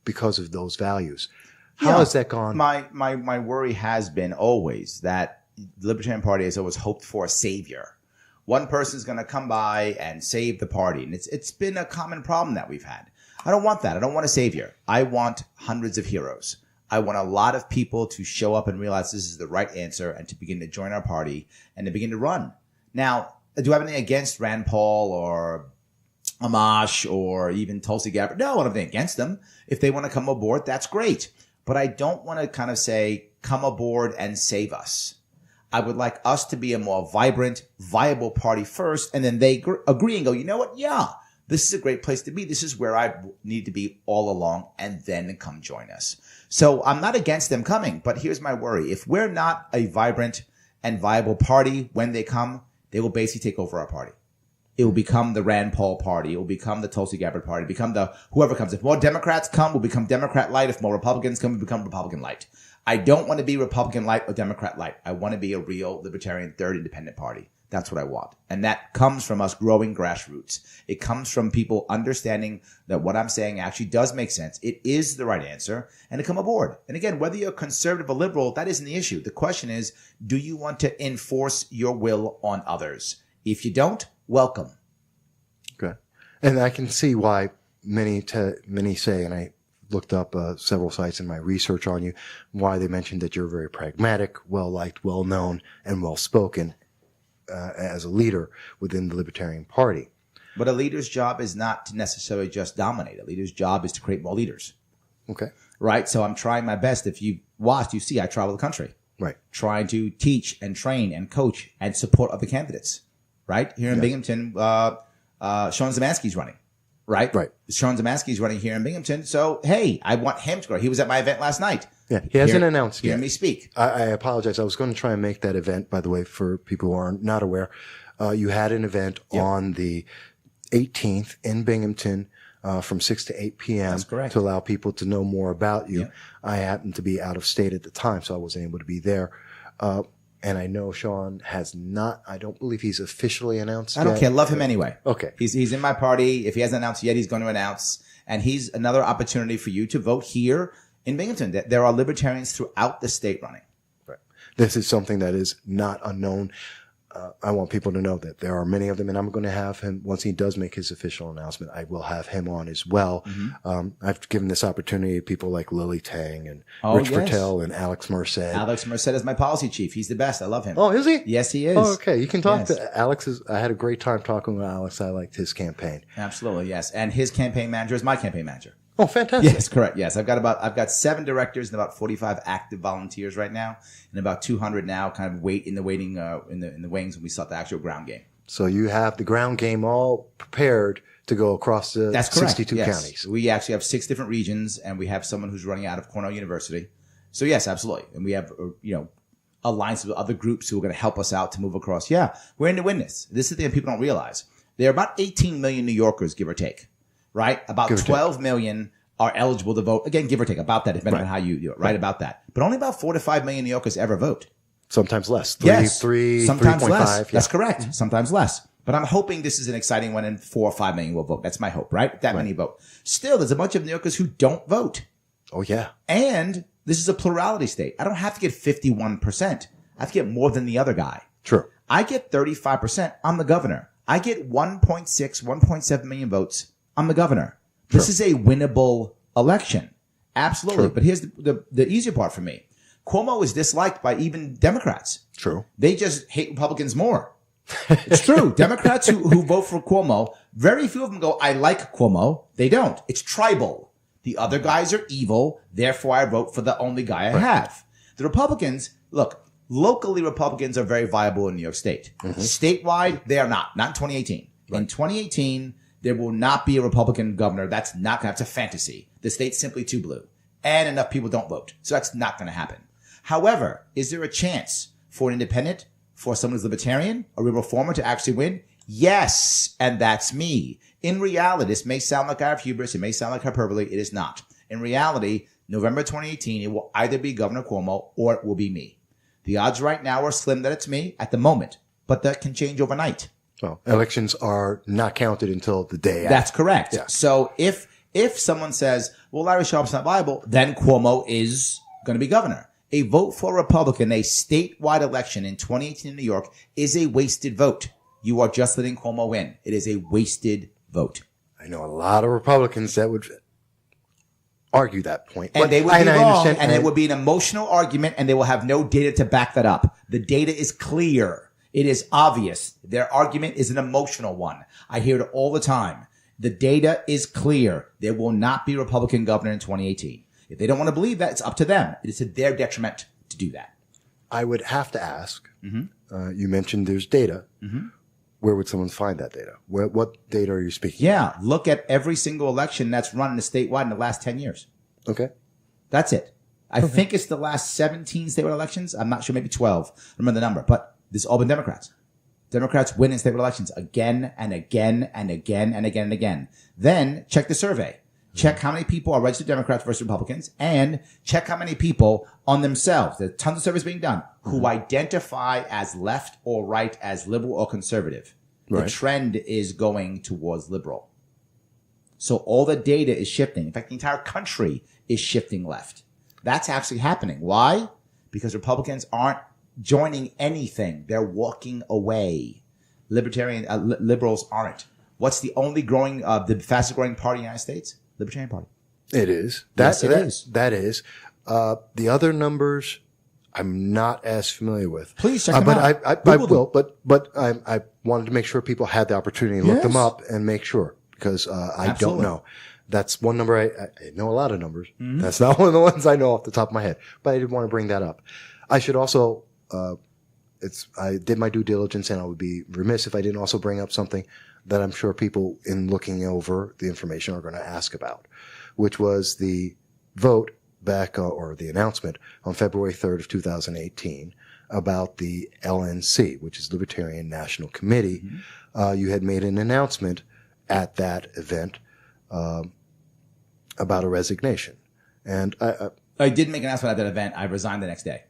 because of those values. How has that gone? My worry has been always that the Libertarian Party has always hoped for a savior. One person's going to come by and save the party. And it's been a common problem that we've had. I don't want that. I don't want a savior. I want hundreds of heroes. I want a lot of people to show up and realize this is the right answer and to begin to join our party and to begin to run. Now, do I have anything against Rand Paul or Amash or even Tulsi Gabbard? No, I don't have anything against them. If they want to come aboard, that's great. But I don't want to kind of say, come aboard and save us. I would like us to be a more vibrant, viable party first, and then they agree and go, you know what? Yeah, this is a great place to be. This is where I need to be all along, and then come join us. So I'm not against them coming, but here's my worry. If we're not a vibrant and viable party when they come, they will basically take over our party. It will become the Rand Paul party. It will become the Tulsi Gabbard party. Become the whoever comes. If more Democrats come, we'll become Democrat light. If more Republicans come, we'll become Republican light. I don't want to be Republican light or Democrat light. I want to be a real libertarian third independent party. That's what I want. And that comes from us growing grassroots. It comes from people understanding that what I'm saying actually does make sense. It is the right answer, and to come aboard. And again, whether you're conservative or liberal, that isn't the issue. The question is, do you want to enforce your will on others? If you don't, welcome. Okay. And I can see why many say, and I looked up several sites in my research on you, why they mentioned that you're very pragmatic, well-liked, well-known, and well-spoken as a leader within the Libertarian Party. But a leader's job is not to necessarily just dominate. A leader's job is to create more leaders. Okay. Right? So I'm trying my best. If you watched, you see I travel the country. Right. Trying to teach and train and coach and support other candidates. Right? Here in Binghamton, Sean Zemansky's running. Right? Right. Sean Zemansky's running here in Binghamton. So, hey, I want him to go. He was at my event last night. Yeah, he hasn't announced yet. Hear me speak. I apologize. I was going to try and make that event, by the way, for people who are not aware. You had an event on the 18th in Binghamton from 6 to 8 p.m. That's correct. To allow people to know more about you. Yep. I happened to be out of state at the time, so I wasn't able to be there. And I know Sean has not, I don't believe he's officially announced I don't yet. care. Love him anyway. Okay. He's in my party. If he hasn't announced yet, he's going to announce. And he's another opportunity for you to vote here in Binghamton. There are libertarians throughout the state running. Right. This is something that is not unknown. I want people to know that there are many of them, and I'm going to have him, once he does make his official announcement, I will have him on as well. Mm-hmm. I've given this opportunity to people like Lily Tang and Rich Patel and Alex Merced. Alex Merced is my policy chief. He's the best. I love him. Oh, is he? Yes, he is. Oh, okay. You can talk to Alex. I had a great time talking with Alex. I liked his campaign. Absolutely, yes. And his campaign manager is my campaign manager. Oh, fantastic. Yes, correct. Yes. I've got 7 directors and about 45 active volunteers right now, and about 200 now kind of in the wings when we start the actual ground game. So you have the ground game all prepared to go across the 62 counties. We actually have 6 different regions, and we have someone who's running out of Cornell University. So yes, absolutely. And we have, alliances with other groups who are going to help us out to move across. Yeah, we're in to win this. This is the thing people don't realize. There are about 18 million New Yorkers, give or take. Right? About 12 million are eligible to vote. Again, give or take, about that, depending on how you do it. Right? About that. But only about 4 to 5 million New Yorkers ever vote. Sometimes less. Sometimes 3.5. less. Yeah. That's correct. Sometimes less. But I'm hoping this is an exciting one and 4 or 5 million will vote. That's my hope, right? That many vote. Still, there's a bunch of New Yorkers who don't vote. Oh, yeah. And this is a plurality state. I don't have to get 51%. I have to get more than the other guy. True. I get 35%. I'm the governor. I get 1.7 million votes. I'm the governor. This is a winnable election. Absolutely. True. But here's the easier part for me. Cuomo is disliked by even Democrats. True. They just hate Republicans more. It's true. Democrats who vote for Cuomo, very few of them go, I like Cuomo. They don't. It's tribal. The other guys are evil. Therefore, I vote for the only guy I have. The Republicans, look, locally Republicans are very viable in New York State. Mm-hmm. Statewide, they are not. Not in 2018. Right. In 2018, there will not be a Republican governor. That's a fantasy. The state's simply too blue. And enough people don't vote. So that's not going to happen. However, is there a chance for an independent, for someone who's libertarian, a real reformer to actually win? Yes. And that's me. In reality, this may sound like I have hubris. It may sound like hyperbole. It is not. In reality, November 2018, it will either be Governor Cuomo or it will be me. The odds right now are slim that it's me at the moment, but that can change overnight. Well, elections are not counted until the day after. That's correct. Yeah. So if someone says, well, Larry Sharpe's not viable, then Cuomo is going to be governor. A vote for a Republican, a statewide election in 2018 in New York, is a wasted vote. You are just letting Cuomo win. It is a wasted vote. I know a lot of Republicans that would argue that point. And they would be wrong, and it would be an emotional argument, and they will have no data to back that up. The data is clear. It is obvious. Their argument is an emotional one. I hear it all the time. The data is clear. There will not be a Republican governor in 2018. If they don't want to believe that, it's up to them. It is to their detriment to do that. I would have to ask, you mentioned there's data. Mm-hmm. Where would someone find that data? What data are you speaking? Yeah, look at every single election that's run in the statewide in the last 10 years. Okay. That's it. I think it's the last 17 statewide elections. I'm not sure, maybe 12. I remember the number, but this all been Democrats. Democrats win in state elections again and again and again and again and again. Then check the survey. Check how many people are registered Democrats versus Republicans, and check how many people on themselves, there's tons of surveys being done, who identify as left or right, as liberal or conservative. Right. The trend is going towards liberal. So all the data is shifting. In fact, the entire country is shifting left. That's actually happening. Why? Because Republicans aren't joining anything. They're walking away. Liberals aren't. What's the only growing, the fastest growing party in the United States? Libertarian Party. It is. Yes, it is. That is. The other numbers, I'm not as familiar with. Please check them out. I will, but I wanted to make sure people had the opportunity to look them up and make sure, because I don't know. That's one number. I know a lot of numbers. Mm-hmm. That's not one of the ones I know off the top of my head, but I did want to bring that up. I should also, I did my due diligence, and I would be remiss if I didn't also bring up something that I'm sure people in looking over the information are going to ask about, which was the vote back, or the announcement on February 3rd of 2018 about the LNC, which is Libertarian National Committee. Mm-hmm. You had made an announcement at that event, about a resignation. And I did make an announcement at that event. I resigned the next day.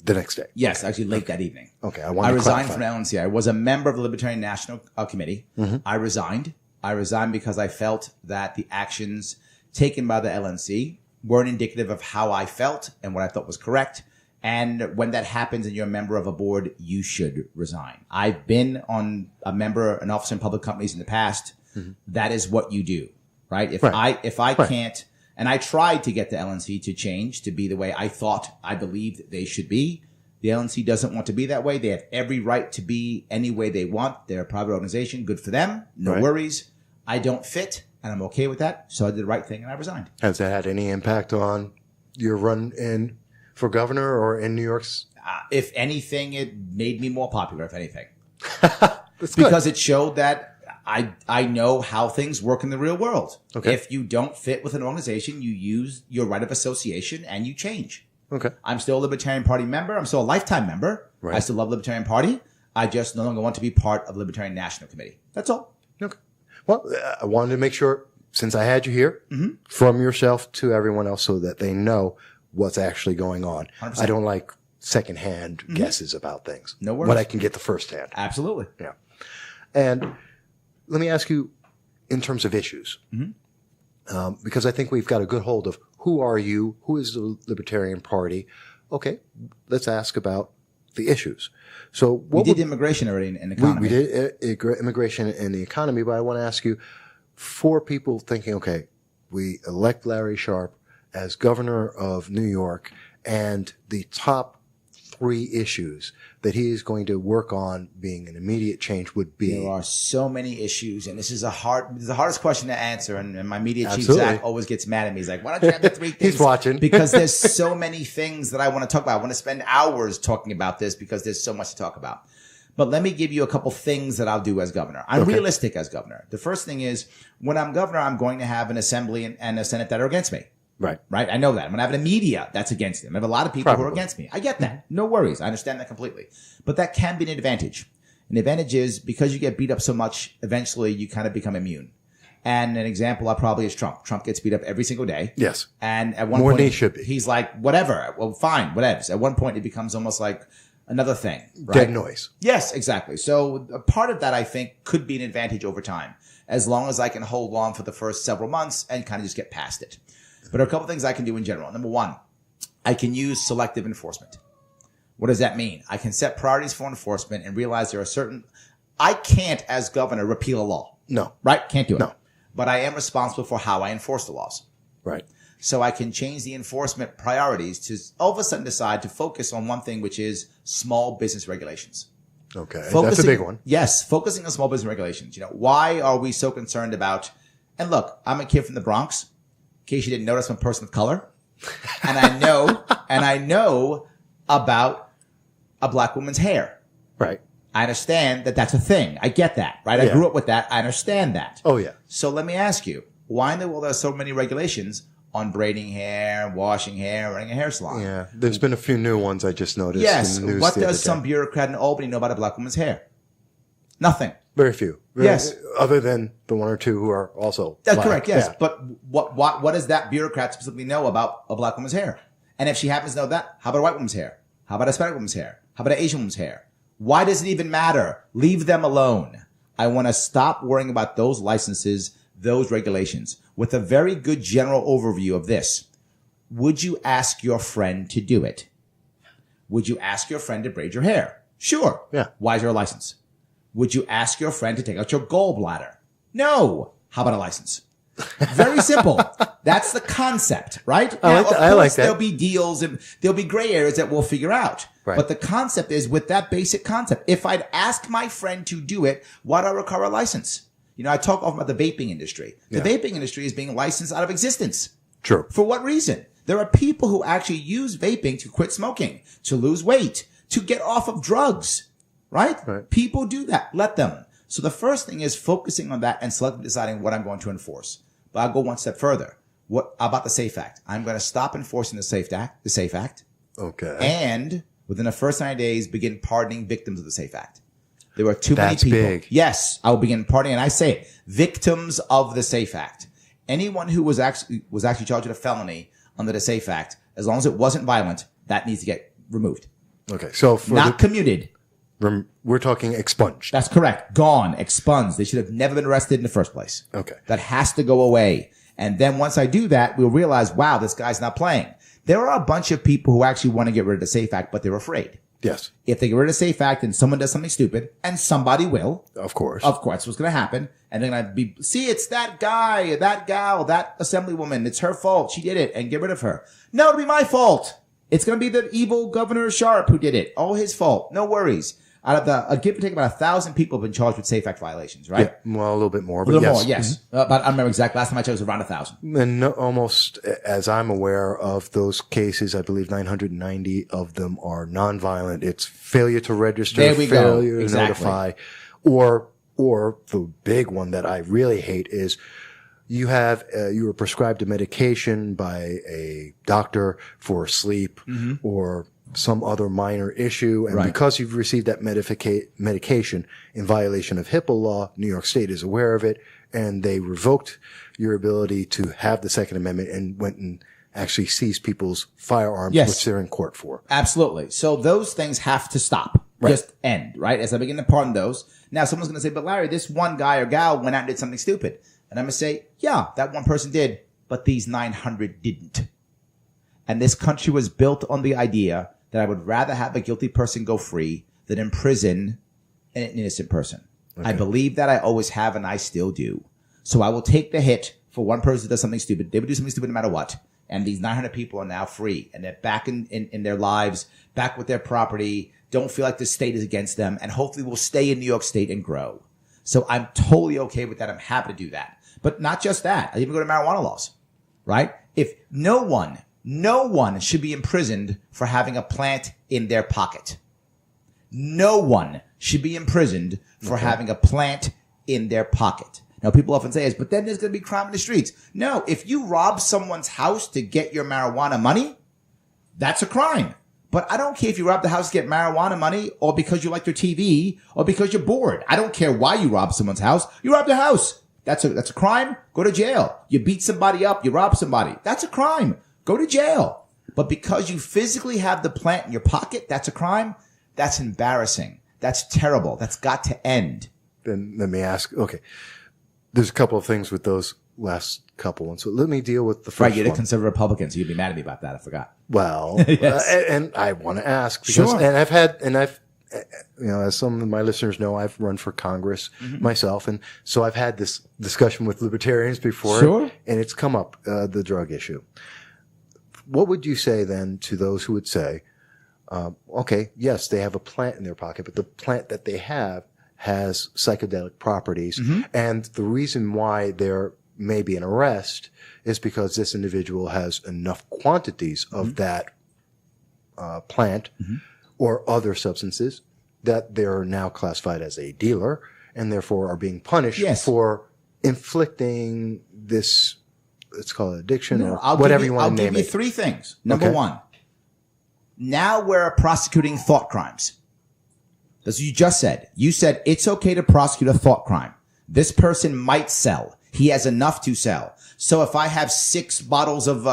The next day? Yes, actually late that evening. Okay. I resigned from LNC. I was a member of the Libertarian National Committee. Mm-hmm. I resigned. I resigned because I felt that the actions taken by the LNC weren't indicative of how I felt and what I thought was correct. And when that happens and you're a member of a board, you should resign. I've been an officer in public companies in the past. Mm-hmm. That is what you do, right? If I can't, and I tried to get the LNC to change to be the way I believed they should be. The LNC doesn't want to be that way. They have every right to be any way they want. They're a private organization. Good for them. No worries. I don't fit, and I'm okay with that. So I did the right thing, and I resigned. Has that had any impact on your run in for governor or in New York's? If anything, it made me more popular, if anything. That's because good. It showed that I know how things work in the real world. Okay. If you don't fit with an organization, you use your right of association and you change. Okay. I'm still a Libertarian Party member. I'm still a lifetime member. Right. I still love Libertarian Party. I just no longer want to be part of the Libertarian National Committee. That's all. Okay. Well, I wanted to make sure, since I had you here, mm-hmm. from yourself to everyone else, so that they know what's actually going on. 100%. I don't like secondhand mm-hmm. guesses about things. No worries. When I can get the firsthand. Absolutely. Yeah. And let me ask you, in terms of issues, mm-hmm. Because I think we've got a good hold of who are you, who is the Libertarian Party. Okay, let's ask about the issues. So we did immigration already in the economy. We did immigration and the economy, but I want to ask you, for people thinking, okay, we elect Larry Sharpe as governor of New York, and the top 3 issues that he is going to work on being an immediate change would be. There are so many issues, and this is the hardest question to answer. And my media chief, Absolutely. Zach, always gets mad at me. He's like, why don't you have the 3 things? He's watching. Because there's so many things that I want to talk about. I want to spend hours talking about this because there's so much to talk about. But let me give you a couple things that I'll do as governor. I'm realistic as governor. The first thing is, when I'm governor, I'm going to have an assembly and a senate that are against me. Right. I know that. I'm going to have a media that's against him. I have a lot of people who are against me. I get that. No worries. I understand that completely. But that can be an advantage. An advantage is because you get beat up so much, eventually you kind of become immune. And an example probably is Trump. Trump gets beat up every single day. Yes. And at one More point, than he should be. He's like, whatever. Well, fine, whatever. At one point, it becomes almost like another thing. Right? Dead noise. Yes, exactly. So a part of that, I think, could be an advantage over time, as long as I can hold on for the first several months and kind of just get past it. But there are a couple things I can do in general. Number 1, I can use selective enforcement. What does that mean? I can set priorities for enforcement and realize there are certain... I can't, as governor, repeal a law. No. Right? Can't do it. No. But I am responsible for how I enforce the laws. Right. So I can change the enforcement priorities to all of a sudden decide to focus on one thing, which is small business regulations. Okay. That's a big one. Yes. Focusing on small business regulations. Why are we so concerned about... And look, I'm a kid from the Bronx. In case you didn't notice, I'm a person of color. And I know about a black woman's hair. Right. I understand that that's a thing. I get that, right? I grew up with that. I understand that. Oh, yeah. So let me ask you, why in the world are there so many regulations on braiding hair, washing hair, running a hair salon? Yeah. There's been a few new ones I just noticed. Yes. In the news What the other does some day. bureaucrat in Albany know about a black woman's hair? Nothing. Very few. Yes. Other than the one or two who are also That's black. correct, yes. Yeah. But what does that bureaucrat specifically know about a black woman's hair? And if she happens to know that, how about a white woman's hair? How about a Hispanic woman's hair? How about an Asian woman's hair? Why does it even matter? Leave them alone. I want to stop worrying about those licenses, those regulations. With a very good general overview of this, would you ask your friend to do it? Would you ask your friend to braid your hair? Sure. Yeah. Why is there a license? Would you ask your friend to take out your gallbladder? No. How about a license? Very simple. That's the concept, right? I like that. There'll be deals and there'll be gray areas that we'll figure out. Right. But the concept is with that basic concept. If I'd ask my friend to do it, why do I require a license? You know, I talk often about the vaping industry. The vaping industry is being licensed out of existence. True. For what reason? There are people who actually use vaping to quit smoking, to lose weight, to get off of drugs, right? People do that. Let them. So the first thing is focusing on that and selectively deciding what I'm going to enforce. But I'll go one step further. What about the SAFE Act? I'm going to stop enforcing the SAFE Act. Okay. And within the first 90 days, begin pardoning victims of the SAFE Act. There were too many people. Big. Yes, I will begin pardoning, and I say it, victims of the SAFE Act. Anyone who was actually charged with a felony under the SAFE Act, as long as it wasn't violent, that needs to get removed. Okay, so for not commuted. We're talking expunged. That's correct. Gone, expunged. They should have never been arrested in the first place. Okay. That has to go away. And then once I do that, we'll realize, wow, this guy's not playing. There are a bunch of people who actually want to get rid of the SAFE Act, but they're afraid. Yes. If they get rid of the SAFE Act and someone does something stupid, and somebody will. Of course. Of course, what's going to happen. And they're going to be, see, it's that guy, that gal, that assemblywoman. It's her fault. She did it, and get rid of her. No, it'll be my fault. It's going to be the evil Governor Sharpe who did it. All his fault. No worries. Out of the, give or take, about 1,000 people have been charged with SAFE Act violations, right? Yeah, well, a little bit more. A little more, yes. But I don't remember exactly. Last time I checked, it was around 1,000. And almost, as I'm aware of those cases, I believe 990 of them are nonviolent. It's failure to register, failure to notify, or the big one that I really hate is you were prescribed a medication by a doctor for sleep or some other minor issue. And because you've received that medication in violation of HIPAA law, New York State is aware of it, and they revoked your ability to have the Second Amendment and went and actually seized people's firearms, which they're in court for. Absolutely. So those things have to stop. Just end, right? As I begin to pardon those. Now someone's going to say, but Larry, this one guy or gal went out and did something stupid. And I'm going to say, yeah, that one person did, but these 900 didn't. And this country was built on the idea that I would rather have a guilty person go free than imprison an innocent person. Okay. I believe that, I always have, and I still do. So I will take the hit for one person that does something stupid. They would do something stupid no matter what. And these 900 people are now free, and they're back in their lives, back with their property, don't feel like the state is against them, and hopefully will stay in New York State and grow. So I'm totally okay with that. I'm happy to do that. But not just that. I even go to marijuana laws, right? If no one should be imprisoned for having a plant in their pocket. No one should be imprisoned for having a plant in their pocket. Now, people often say, but then there's going to be crime in the streets. No, if you rob someone's house to get your marijuana money, that's a crime. But I don't care if you rob the house to get marijuana money or because you like their TV or because you're bored. I don't care why you rob someone's house. You robbed a house. That's a crime. Go to jail. You beat somebody up. You rob somebody. That's a crime. Go to jail. But because you physically have the plant in your pocket, that's a crime. That's embarrassing. That's terrible. That's got to end. Then let me ask, okay, there's a couple of things with those last couple ones. So let me deal with the first one. Right, you're the conservative Republican, so you'd be mad at me about that. I forgot. Well, and I want to ask because, and I've, as some of my listeners know, I've run for Congress myself. And so I've had this discussion with libertarians before, and it's come up, the drug issue. What would you say then to those who would say, okay, yes, they have a plant in their pocket, but the plant that they have has psychedelic properties. And the reason why there may be an arrest is because this individual has enough quantities of that plant or other substances that they're now classified as a dealer and therefore are being punished for inflicting this, let's call it addiction or whatever you want to name it. I'll give you three things. Number one, now we're prosecuting thought crimes. That's what you just said. You said it's okay to prosecute a thought crime. This person might sell. He has enough to sell. So if I have 6 bottles of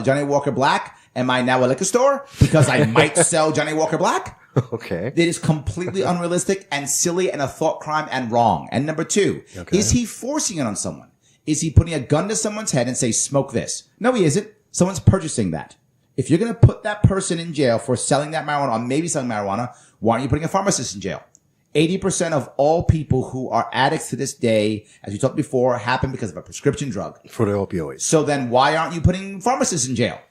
Johnny Walker Black, am I now a liquor store because I might sell Johnny Walker Black? Okay. It is completely unrealistic and silly and a thought crime and wrong. And number 2, is he forcing it on someone? Is he putting a gun to someone's head and say, smoke this? No, he isn't. Someone's purchasing that. If you're going to put that person in jail for selling that marijuana or maybe selling marijuana, why aren't you putting a pharmacist in jail? 80% of all people who are addicts to this day, as we talked before, happen because of a prescription drug. For the opioids. So then why aren't you putting pharmacists in jail?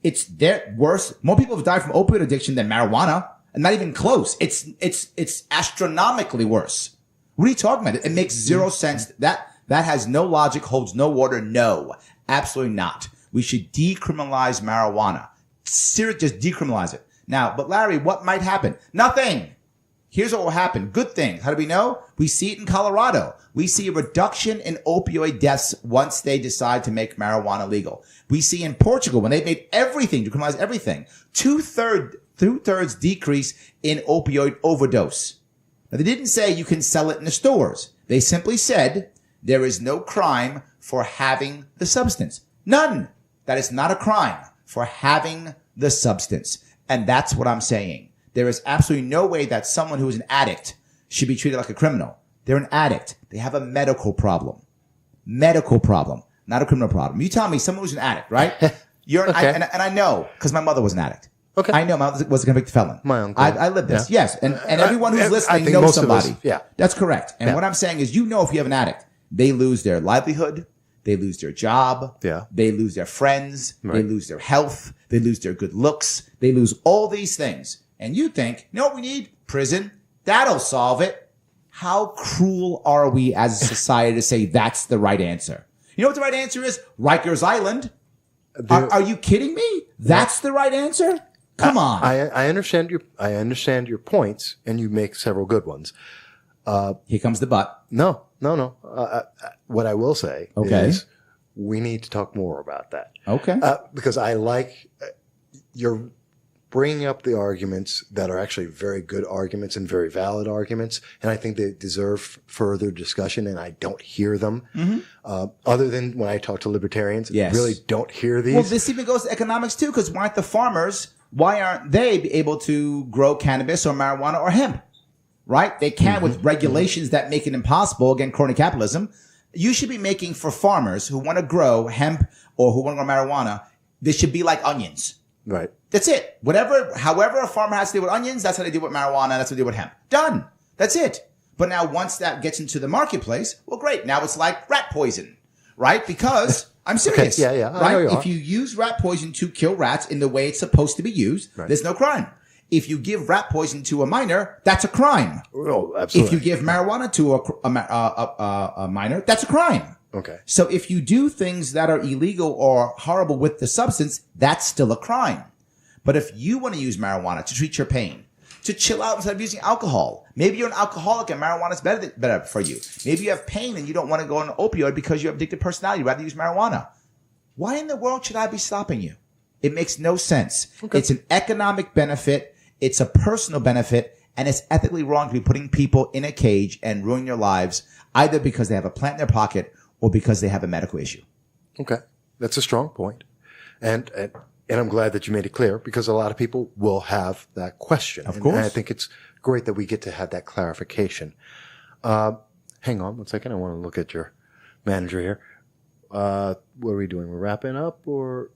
It's worse. More people have died from opioid addiction than marijuana. And not even close. It's astronomically worse. What are you talking about? It makes zero sense. That has no logic, holds no water. No, absolutely not. We should decriminalize marijuana. Seriously, just decriminalize it. Now, but Larry, what might happen? Nothing. Here's what will happen. Good things. How do we know? We see it in Colorado. We see a reduction in opioid deaths once they decide to make marijuana legal. We see in Portugal, when they made everything, decriminalize everything, two-thirds decrease in opioid overdose. Now, they didn't say you can sell it in the stores. They simply said there is no crime for having the substance. None. That is not a crime for having the substance. And that's what I'm saying. There is absolutely no way that someone who is an addict should be treated like a criminal. They're an addict. They have a medical problem. Medical problem, not a criminal problem. You tell me someone who's an addict, right? And I know because my mother was an addict. Okay. I know my mother was a convicted felon. My uncle. I lived this. Yeah. Yes. And everyone who's listening knows somebody. Yeah. That's correct. And what I'm saying is, if you have an addict, they lose their livelihood. They lose their job. Yeah. They lose their friends. Right. They lose their health. They lose their good looks. They lose all these things. And you think, you know what we need? Prison. That'll solve it. How cruel are we as a society to say that's the right answer? You know what the right answer is? Rikers Island. Are you kidding me? That's the right answer? Come on. I understand your points, and you make several good ones. Here comes the but. No. What I will say is we need to talk more about that. Okay. Because I like you're bringing up the arguments that are actually very good arguments and very valid arguments, and I think they deserve further discussion, and I don't hear them. Mm-hmm. Other than when I talk to libertarians, I really don't hear these. Well, this even goes to economics too, because why aren't they able to grow cannabis or marijuana or hemp? Right? They can with regulations that make it impossible. Again, crony capitalism. You should be making for farmers who want to grow hemp or who want to grow marijuana. They should be like onions. Right. That's it. However a farmer has to deal with onions, that's how they deal with marijuana. That's how they deal with hemp. Done. That's it. But now once that gets into the marketplace, well, great. Now it's like rat poison, right? Because I'm serious. Okay. Yeah. Right? If you use rat poison to kill rats in the way it's supposed to be used, there's no crime. If you give rat poison to a minor, that's a crime. Oh, absolutely. If you give marijuana to a minor, that's a crime. Okay. So if you do things that are illegal or horrible with the substance, that's still a crime. But if you want to use marijuana to treat your pain, to chill out instead of using alcohol, maybe you're an alcoholic and marijuana is better for you. Maybe you have pain and you don't want to go on an opioid because you have addictive personality. You'd rather use marijuana. Why in the world should I be stopping you? It makes no sense. Okay. It's an economic benefit. It's a personal benefit, and it's ethically wrong to be putting people in a cage and ruining their lives, either because they have a plant in their pocket or because they have a medical issue. Okay. That's a strong point. And I'm glad that you made it clear, because a lot of people will have that question. Of course. And I think it's great that we get to have that clarification. Hang on one second. I want to look at your manager here. What are we doing? We're wrapping up, or?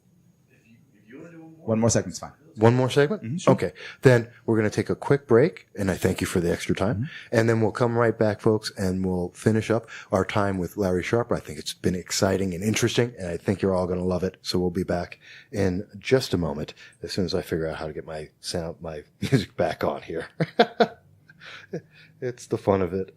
If you want to do one more segment's fine. One more segment? Mm-hmm, sure. Okay. Then we're going to take a quick break, and I thank you for the extra time. Mm-hmm. And then we'll come right back, folks, and we'll finish up our time with Larry Sharpe. I think it's been exciting and interesting, and I think you're all going to love it. So we'll be back in just a moment as soon as I figure out how to get my music back on here. It's the fun of it.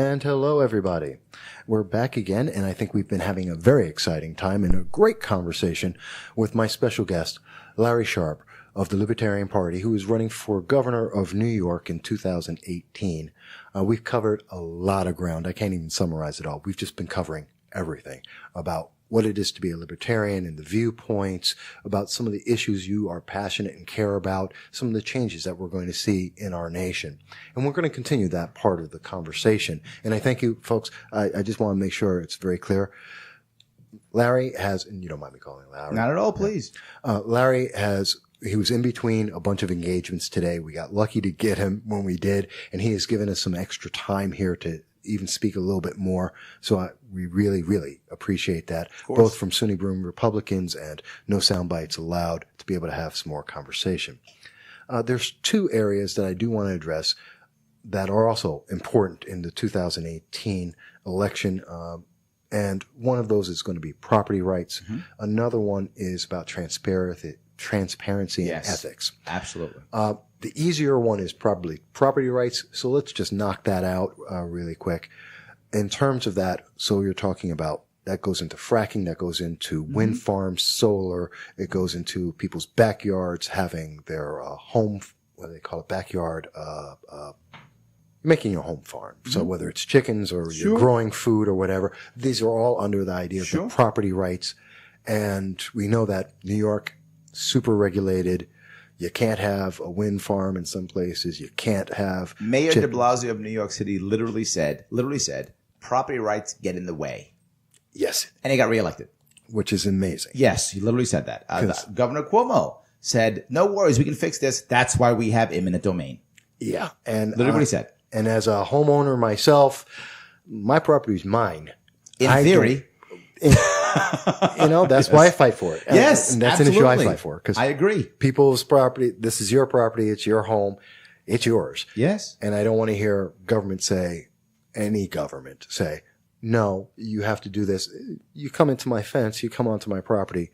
And hello, everybody. We're back again, and I think we've been having a very exciting time and a great conversation with my special guest, Larry Sharpe of the Libertarian Party, who is running for governor of New York in 2018. We've covered a lot of ground. I can't even summarize it all. We've just been covering everything about what it is to be a libertarian and the viewpoints, about some of the issues you are passionate and care about, some of the changes that we're going to see in our nation. And we're going to continue that part of the conversation. And I thank you, folks. I just want to make sure it's very clear. Larry has, and you don't mind me calling him Larry. Not at all, please. Larry he was in between a bunch of engagements today. We got lucky to get him when we did, and he has given us some extra time here to even speak a little bit more. So we really, really appreciate that, both from SUNY Broom Republicans and No Soundbites Allowed, to be able to have some more conversation. There's two areas that I do want to address that are also important in the 2018 election. And one of those is going to be property rights. Mm-hmm. Another one is about transparency and ethics. Absolutely. The easier one is probably property rights. So let's just knock that out really quick. In terms of that, so you're talking about that goes into fracking, that goes into wind farms, solar. It goes into people's backyards, having their home, what do they call it, backyard, making your home farm. So whether it's chickens or you're growing food or whatever, these are all under the idea of the property rights. And we know that New York, super regulated. You can't have a wind farm in some places. You can't have. Mayor de Blasio of New York City literally said, property rights get in the way. Yes. And he got reelected. Which is amazing. Yes, he literally said that. Governor Cuomo said, no worries, we can fix this. That's why we have eminent domain. Yeah. And literally what he said. And as a homeowner myself, my property is mine. In theory. That's why I fight for it. Yes, and that's absolutely. an issue I fight for. Because I agree. People's property, this is your property, it's your home, it's yours. Yes. And I don't want to hear any government say, no, you have to do this. You come into my fence, you come onto my property.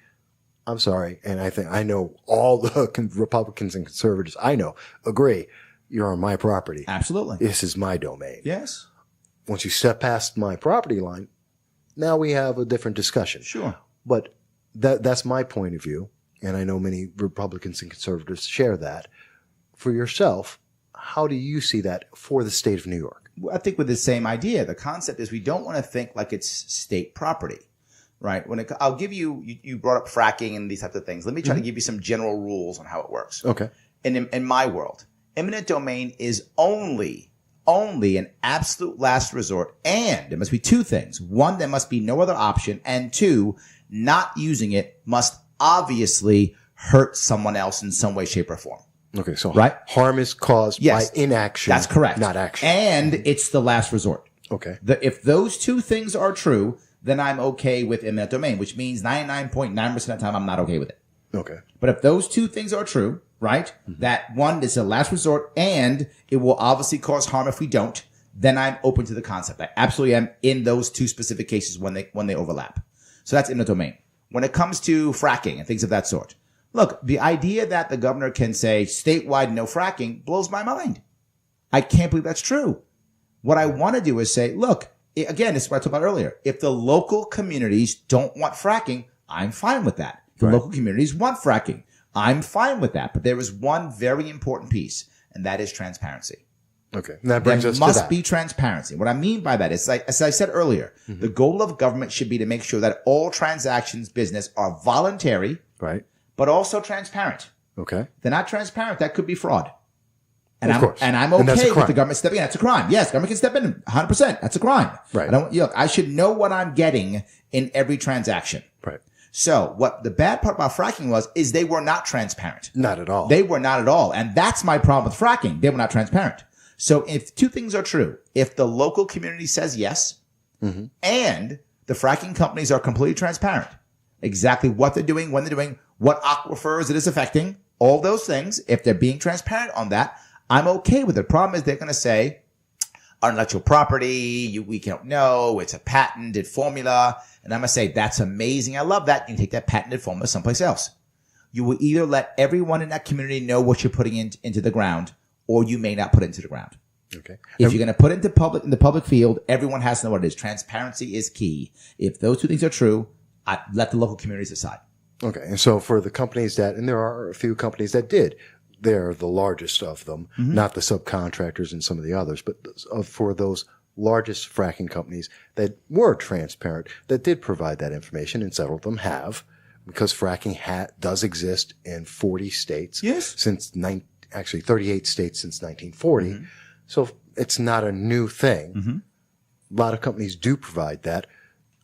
I'm sorry. And I know all the Republicans and conservatives agree, you're on my property. Absolutely. This is my domain. Yes. Once you step past my property line, now we have a different discussion. Sure. But that's my point of view. And I know many Republicans and conservatives share that. For yourself, how do you see that for the state of New York? I think with the same idea. The concept is we don't want to think like it's state property, right? I'll give you brought up fracking and these types of things. Let me try to give you some general rules on how it works. Okay. In my world, eminent domain is only an absolute last resort. And there must be two things. One, there must be no other option. And two, not using it must obviously hurt someone else in some way, shape, or form. Okay. So right? Harm is caused by inaction. That's correct. Not action. And it's the last resort. Okay. If those two things are true, then I'm okay with eminent domain, which means 99.9% of the time I'm not okay with it. Okay. But if those two things are true, right? Mm-hmm. That one is a last resort and it will obviously cause harm if we don't, then I'm open to the concept. I absolutely am in those two specific cases when they overlap. So that's eminent domain. When it comes to fracking and things of that sort, look, the idea that the governor can say statewide no fracking blows my mind. I can't believe that's true. What I want to do is say, look, again, this is what I talked about earlier. If the local communities don't want fracking, I'm fine with that. The local communities want fracking. I'm fine with that. But there is one very important piece, and that is transparency. Okay. And that brings us to that. There must be transparency. What I mean by that is, as I said earlier, the goal of government should be to make sure that all transactions, business, are voluntary, right, but also transparent. Okay. If they're not transparent, that could be fraud. And of course. I'm okay with the government stepping in. That's a crime. Yes, government can step in 100%. That's a crime. Right. I should know what I'm getting in every transaction. Right. So what the bad part about fracking is they were not transparent. Not at all. They were not at all. And that's my problem with fracking. They were not transparent. So if two things are true, if the local community says yes, and the fracking companies are completely transparent, exactly what they're doing, when they're doing, what aquifers it is affecting, all those things, if they're being transparent on that, I'm okay with it. The problem is they're going to say, our intellectual property, we don't know, it's a patented formula. And I'm going to say, that's amazing. I love that. You can take that patented formula someplace else. You will either let everyone in that community know what you're putting into the ground, or you may not put it into the ground. Okay. If you're going to put it in the public field, everyone has to know what it is. Transparency is key. If those two things are true, let the local communities decide. Okay. And so for the companies and there are a few companies that did, they're the largest of them, not the subcontractors and some of the others, but for those largest fracking companies that were transparent, that did provide that information, and several of them have, because fracking does exist in 40 states. Yes. Actually 38 states since 1940. So it's not a new thing. A lot of companies do provide that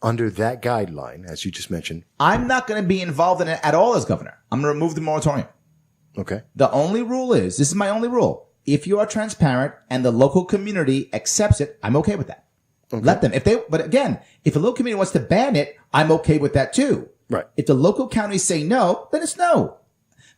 under that guideline, as you just mentioned. I'm not going to be involved in it at all as governor. I'm going to remove the moratorium. Okay. The only rule this is my only rule. If you are transparent and the local community accepts it, I'm okay with that. Okay. Let them. But again, if a local community wants to ban it, I'm okay with that too. Right. If the local counties say no, then it's no.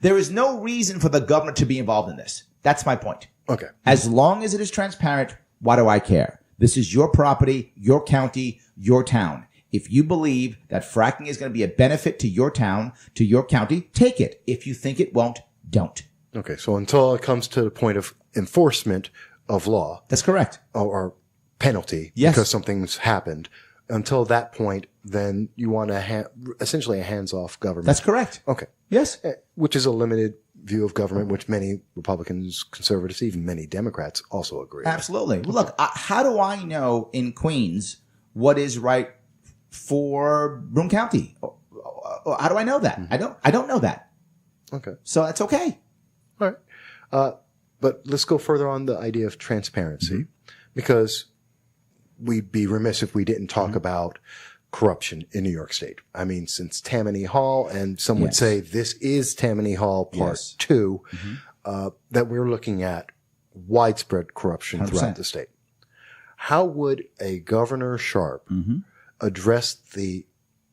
There is no reason for the governor to be involved in this. That's my point. Okay. As long as it is transparent, why do I care? This is your property, your county, your town. If you believe that fracking is going to be a benefit to your town, to your county, take it. If you think it won't, don't. Okay. So until it comes to the point of enforcement of law. That's correct. Or penalty. Yes. Because something's happened. Until that point, then you want essentially a hands-off government. That's correct. Okay. Yes. Which is a limited view of government, which many Republicans, conservatives, even many Democrats also agree. Absolutely. Well, look, how do I know in Queens what is right for Broome County? How do I know that? I don't know that. Okay. So that's okay. All right. But let's go further on the idea of transparency, because we'd be remiss if we didn't talk about corruption in New York State. I mean, since Tammany Hall, and some would say this is Tammany Hall Part 2, that we're looking at widespread corruption 100%. Throughout the state. How would a Governor Sharpe address the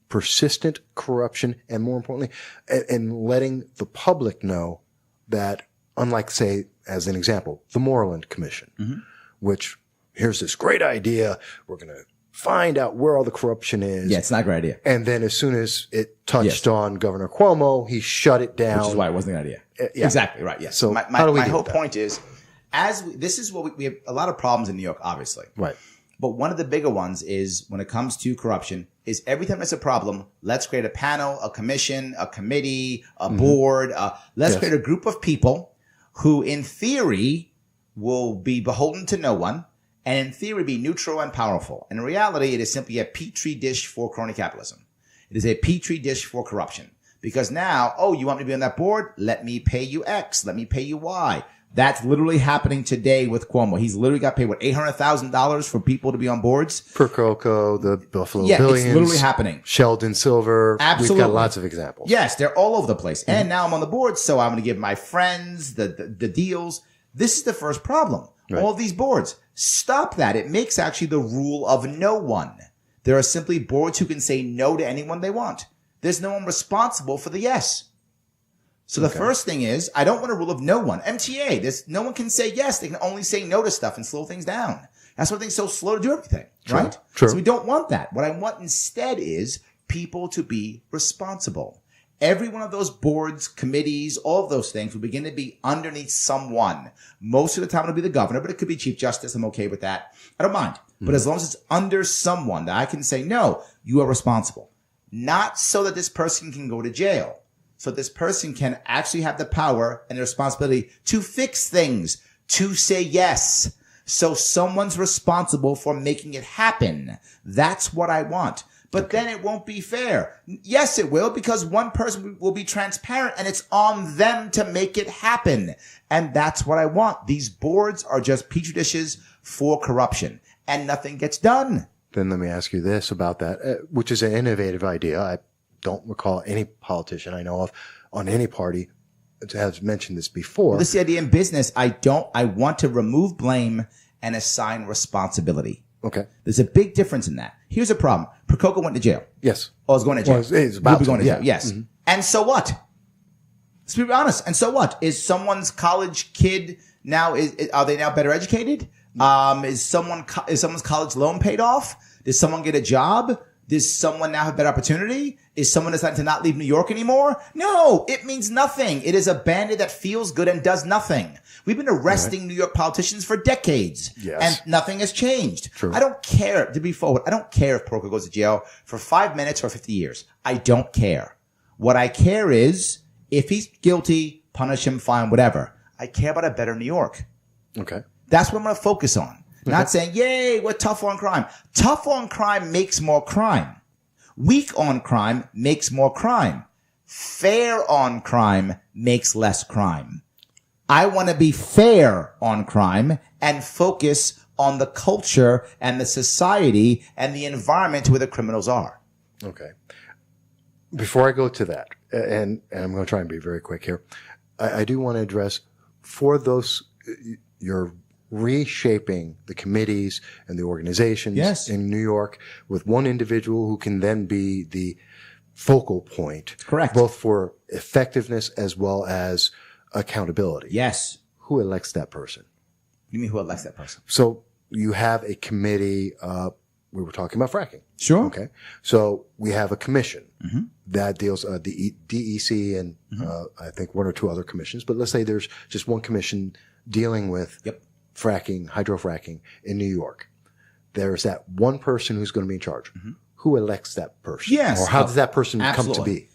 persistent corruption, and more importantly, and letting the public know that, unlike, say, as an example, the Moreland Commission, which here's this great idea, we're going to find out where all the corruption is. Yeah, it's not a great idea. And then as soon as it touched on Governor Cuomo, he shut it down. Which is why it wasn't an idea. Exactly, right, yes. So my whole point is, this is what we have a lot of problems in New York, obviously. Right. But one of the bigger ones is, when it comes to corruption, is every time there's a problem, let's create a panel, a commission, a committee, a board. Let's create a group of people who, in theory, will be beholden to no one, and in theory be neutral and powerful. And in reality, it is simply a petri dish for crony capitalism. It is a petri dish for corruption. Because now, you want me to be on that board? Let me pay you X. Let me pay you Y. That's literally happening today with Cuomo. He's literally got paid, $800,000 for people to be on boards? Percoco, the Buffalo Billions. It's literally happening. Sheldon Silver. Absolutely. We've got lots of examples. Yes, they're all over the place. And now I'm on the board, so I'm going to give my friends the deals. This is the first problem. Right. All these boards. Stop that. It makes actually the rule of no one. There are simply boards who can say no to anyone they want. There's no one responsible for the yes. So the first thing is, I don't want a rule of no one. MTA, no one can say yes. They can only say no to stuff and slow things down. That's why things so slow to do everything, right? True. So we don't want that. What I want instead is people to be responsible. Every one of those boards, committees, all of those things will begin to be underneath someone. Most of the time it'll be the governor, but it could be Chief Justice. I'm okay with that. I don't mind. But as long as it's under someone that I can say, no, you are responsible. Not so that this person can go to jail. So this person can actually have the power and the responsibility to fix things, to say yes. So someone's responsible for making it happen. That's what I want. But then it won't be fair. Yes, it will, because one person will be transparent and it's on them to make it happen. And that's what I want. These boards are just petri dishes for corruption and nothing gets done. Then let me ask you this about that, which is an innovative idea. I don't recall any politician I know of on any party that has mentioned this before. Well, this is the idea in business. I want to remove blame and assign responsibility. Okay. There's a big difference in that. Here's a problem. Percoco went to jail. Yes. Oh, he's going to jail. Well, he's about to going to jail. Yeah. Yes. And so what? Let's be honest. And so what? Is someone's college kid now, are they now better educated? Is someone's college loan paid off? Did someone get a job? Does someone now have better opportunity? Is someone deciding to not leave New York anymore? No, it means nothing. It is a band-aid that feels good and does nothing. We've been arresting New York politicians for decades, and nothing has changed. True. I don't care, to be forward, I don't care if Parker goes to jail for 5 minutes or 50 years. I don't care. What I care is, if he's guilty, punish him, fine, whatever. I care about a better New York. Okay. That's what I'm going to focus on. Not saying, yay, we're tough on crime. Tough on crime makes more crime. Weak on crime makes more crime. Fair on crime makes less crime. I want to be fair on crime and focus on the culture and the society and the environment where the criminals are. Okay. Before I go to that, and I'm going to try and be very quick here, I do want to address, for those, you're reshaping the committees and the organizations in New York with one individual who can then be the focal point. Correct. Both for effectiveness as well as accountability. Yes. Who elects that person? You mean who elects that person? So you have a committee, we were talking about fracking. Sure. Okay. So we have a commission that deals, the DEC and, I think one or two other commissions, but let's say there's just one commission dealing with fracking, hydrofracking in New York. There's that one person who's going to be in charge. Who elects that person? Yes. Or how does that person come to be?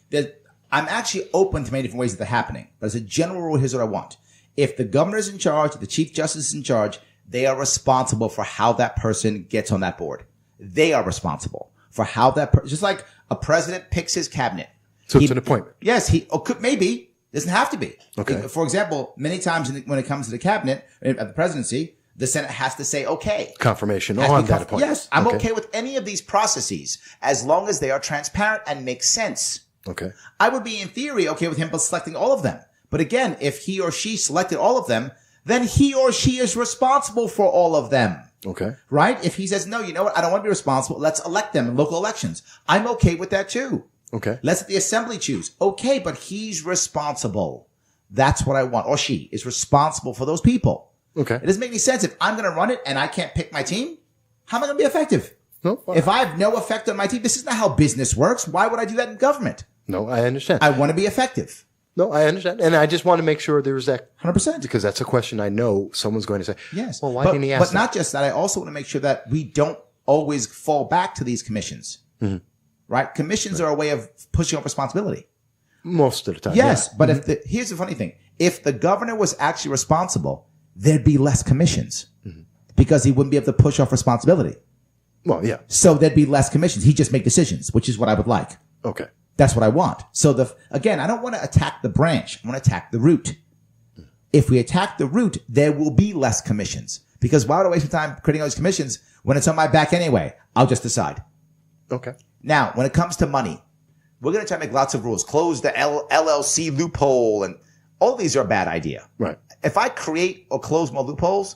I'm actually open to many different ways that they're happening. But as a general rule, here's what I want. If the governor is in charge, if the chief justice is in charge, they are responsible for how that person gets on that board. They are responsible for how that person, just like a president picks his cabinet. So it's an appointment. Yes, maybe. Doesn't have to be. Okay. For example, many times when it comes to the cabinet, at the presidency, the Senate has to say, okay. Confirmation on that appointment. Yes, I'm okay with any of these processes as long as they are transparent and make sense. Okay. I would be, in theory, okay with him selecting all of them. But again, if he or she selected all of them, then he or she is responsible for all of them. Okay. Right? If he says, no, you know what? I don't want to be responsible. Let's elect them in local elections. I'm okay with that too. Okay. Let's let the assembly choose. Okay, but he's responsible. That's what I want. Or she is responsible for those people. Okay. It doesn't make any sense. If I'm going to run it and I can't pick my team, how am I going to be effective? No. If I have no effect on my team, this is not how business works. Why would I do that in government? No, I understand. I want to be effective. No, I understand. And I just want to make sure there's that 100%. Because that's a question I know someone's going to say. Yes. Well, why didn't he ask But not just that. I also want to make sure that we don't always fall back to these commissions. Right? Commissions are a way of pushing off responsibility. Most of the time. Yes. Yeah. But here's the funny thing. If the governor was actually responsible, there'd be less commissions because he wouldn't be able to push off responsibility. Well, yeah. So there'd be less commissions. He'd just make decisions, which is what I would like. Okay. That's what I want. So again, I don't want to attack the branch. I want to attack the root. If we attack the root, there will be less commissions because why would I waste my time creating all these commissions when it's on my back anyway? I'll just decide. Okay. Now, when it comes to money, we're going to try to make lots of rules. Close the LLC loophole, and all of these are a bad idea. Right. If I create or close more loopholes,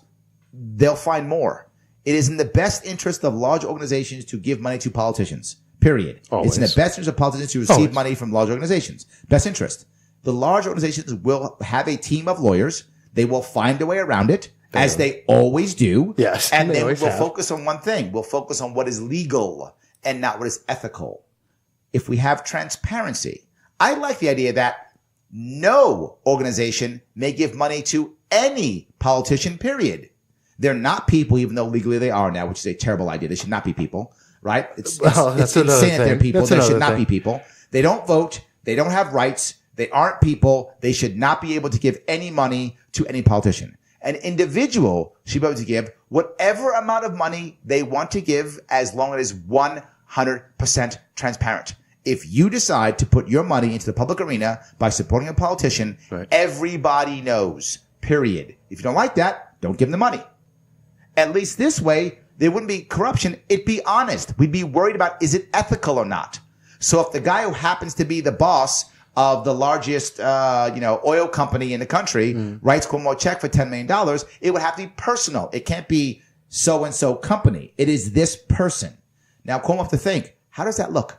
they'll find more. It is in the best interest of large organizations to give money to politicians, period. Always. It's in the best interest of politicians to receive money from large organizations. Best interest. The large organizations will have a team of lawyers. They will find a way around it, as they always do. Yes. And then we'll focus on one thing. We'll focus on what is legal and not what is ethical. If we have transparency, I like the idea that no organization may give money to any politician, period. They're not people, even though legally they are now, which is a terrible idea. They should not be people, right? It's insane that they're people. They should not be people. They don't vote. They don't have rights. They aren't people. They should not be able to give any money to any politician. An individual should be able to give whatever amount of money they want to give as long as it is 100% transparent. If you decide to put your money into the public arena by supporting a politician, everybody knows, period. If you don't like that, don't give them the money. At least this way, there wouldn't be corruption. It'd be honest. We'd be worried about, is it ethical or not? So if the guy who happens to be the boss of the largest, oil company in the country writes Cuomo a check for $10 million, it would have to be personal. It can't be so-and-so company. It is this person. Now, Cuomo have to think, how does that look?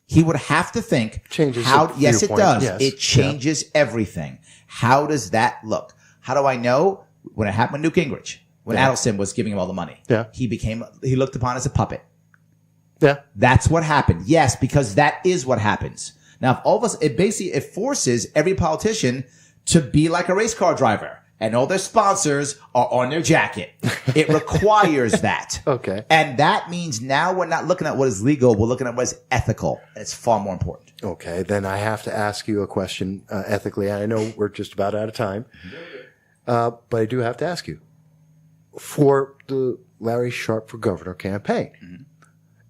He would have to think, yes, it does. Yes. It changes everything. How does that look? How do I know? When it happened with Newt Gingrich, when Adelson was giving him all the money, he looked upon as a puppet. Yeah. That's what happened. Yes, because that is what happens. Now, if all of us, it forces every politician to be like a race car driver, and all their sponsors are on their jacket. It requires that. Okay. And that means now we're not looking at what is legal. We're looking at what is ethical. And it's far more important. Okay. Then I have to ask you a question ethically. I know we're just about out of time, but I do have to ask you. For the Larry Sharpe for Governor campaign,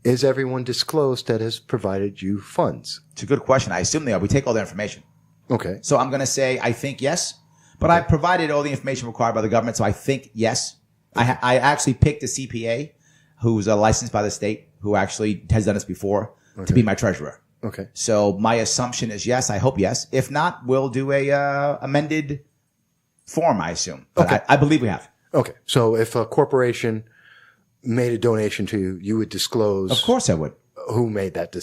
is everyone disclosed that has provided you funds? It's a good question. I assume they are. We take all their information. Okay. So I'm going to say I think yes. But I provided all the information required by the government, so I think yes. I actually picked a CPA who's licensed by the state, who actually has done this before, to be my treasurer. Okay. So my assumption is yes. I hope yes. If not, we'll do a amended form, I assume. But Okay. I believe we have. Okay. So if a corporation made a donation to you, you would disclose. Of course I would. Who made that?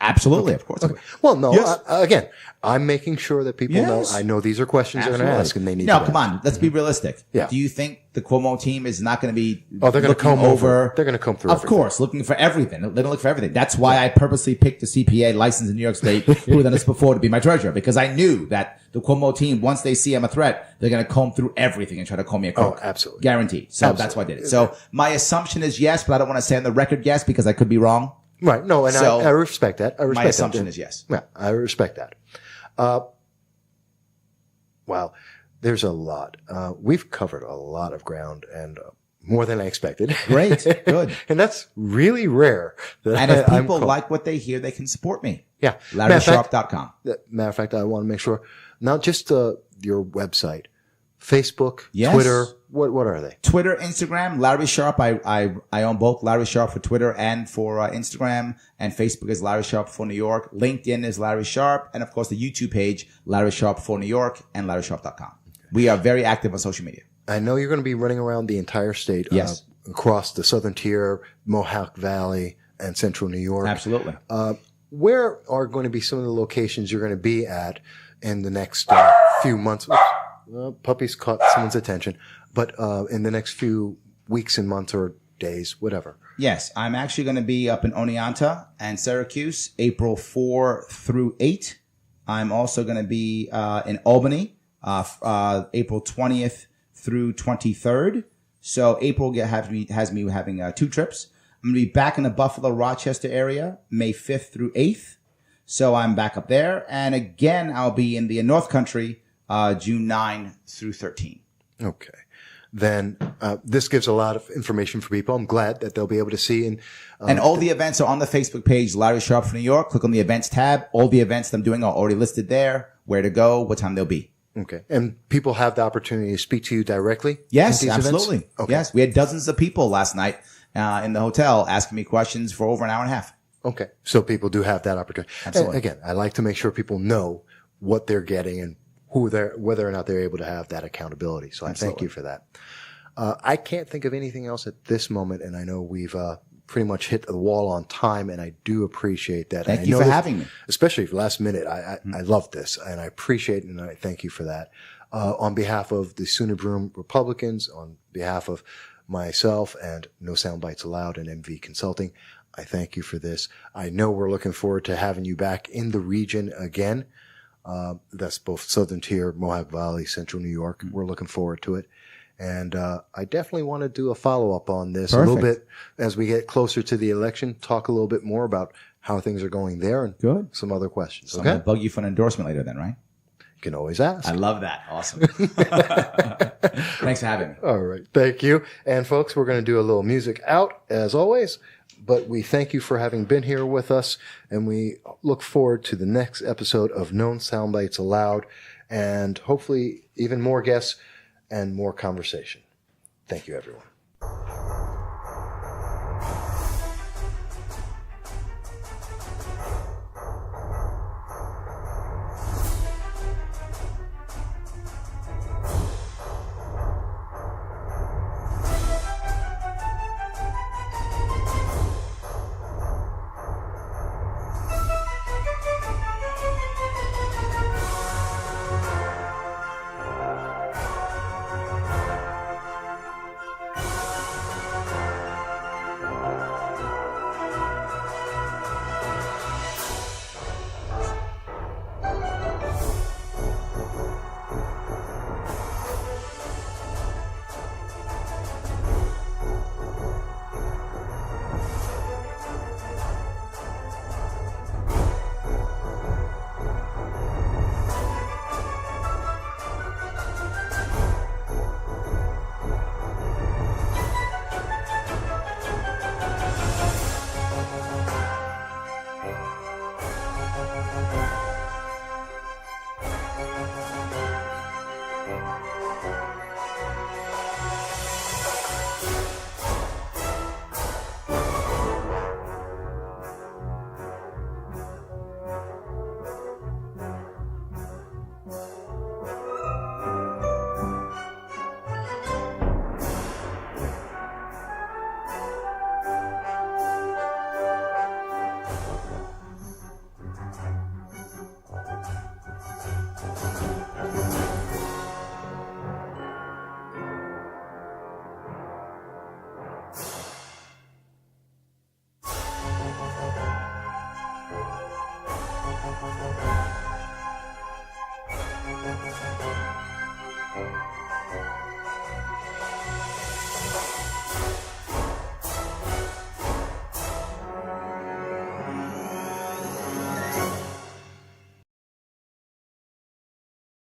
Absolutely. Of course I would. Well, no. Yes. Again, I'm making sure that people know. Yes. I know these are questions they're going to ask, and they need. No, to come ask. on. Let's be realistic. Yeah. Do you think the Cuomo team is not going to be? Oh, they're going to looking comb over. They're going to comb through. Of everything. course, looking for everything. They're going to look for everything. That's why I purposely picked a CPA licensed in New York State who had done this before to be my treasurer, because I knew that the Cuomo team, once they see I'm a threat, they're going to comb through everything and try to comb me a crook. Oh, absolutely. Guaranteed. So that's why I did it. So my assumption is yes, but I don't want to say on the record yes because I could be wrong. Right. No, and So, I respect that. I respect My that. assumption is yes. Yeah, I respect that. Wow. There's a lot. We've covered a lot of ground and more than I expected. Great. Good. And that's really rare. And if people like what they hear, they can support me. Yeah. LarrySharpe.com. Matter of fact, I want to make sure, not just your website, Facebook, Yes. Twitter, what are they? Twitter, Instagram, Larry Sharpe. I own both Larry Sharpe for Twitter and for Instagram, and Facebook is Larry Sharpe for New York. LinkedIn is Larry Sharpe, and of course the YouTube page, Larry Sharpe for New York, and LarrySharpe.com. We are very active on social media. I know you're going to be running around the entire state, Yes. Across the Southern Tier, Mowhawk Valley, and Central New York. Absolutely. Where are going to be some of the locations you're going to be at in the next few months? Puppies caught someone's attention, but in the next few weeks and months or days, whatever. Yes, I'm actually going to be up in Oneonta and Syracuse, April 4 through 8. I'm also going to be in Albany, April 20th through 23rd. So April has me having 2 trips. I'm going to be back in the Buffalo, Rochester area, May 5th through 8th. So I'm back up there. And again, I'll be in the North Country, June 9 through 13. Okay. Then this gives a lot of information for people. I'm glad that they'll be able to see. And all the events are on the Facebook page, Larry Sharpe for New York. Click on the events tab. All the events that I'm doing are already listed there, where to go, what time they'll be. Okay. And people have the opportunity to speak to you directly? Yes, at these absolutely. Events? Okay. Yes, we had dozens of people last night in the hotel asking me questions for over an hour and a half. Okay. So people do have that opportunity. Absolutely. And again, I like to make sure people know what they're getting and whether or not they're able to have that accountability. So I thank you for that. I can't think of anything else at this moment, and I know we've pretty much hit the wall on time, and I do appreciate that. Thank you for having me. Especially for last minute. I love this, and I appreciate it, and I thank you for that. On behalf of the Sooner Broom Republicans, on behalf of myself and No Soundbites Allowed and MV Consulting, I thank you for this. I know we're looking forward to having you back in the region again. That's both Southern Tier, Mowhawk Valley, Central New York. We're looking forward to it. And I definitely want to do a follow-up on this a little bit as we get closer to the election, talk a little bit more about how things are going there and some other questions. So I'm going to bug you for an endorsement later then, right? You can always ask. I love that. Awesome. Thanks for having me. All right. Thank you. And folks, we're going to do a little music out as always. But we thank you for having been here with us, and we look forward to the next episode of Known Soundbites Allowed, and hopefully even more guests and more conversation. Thank you, everyone.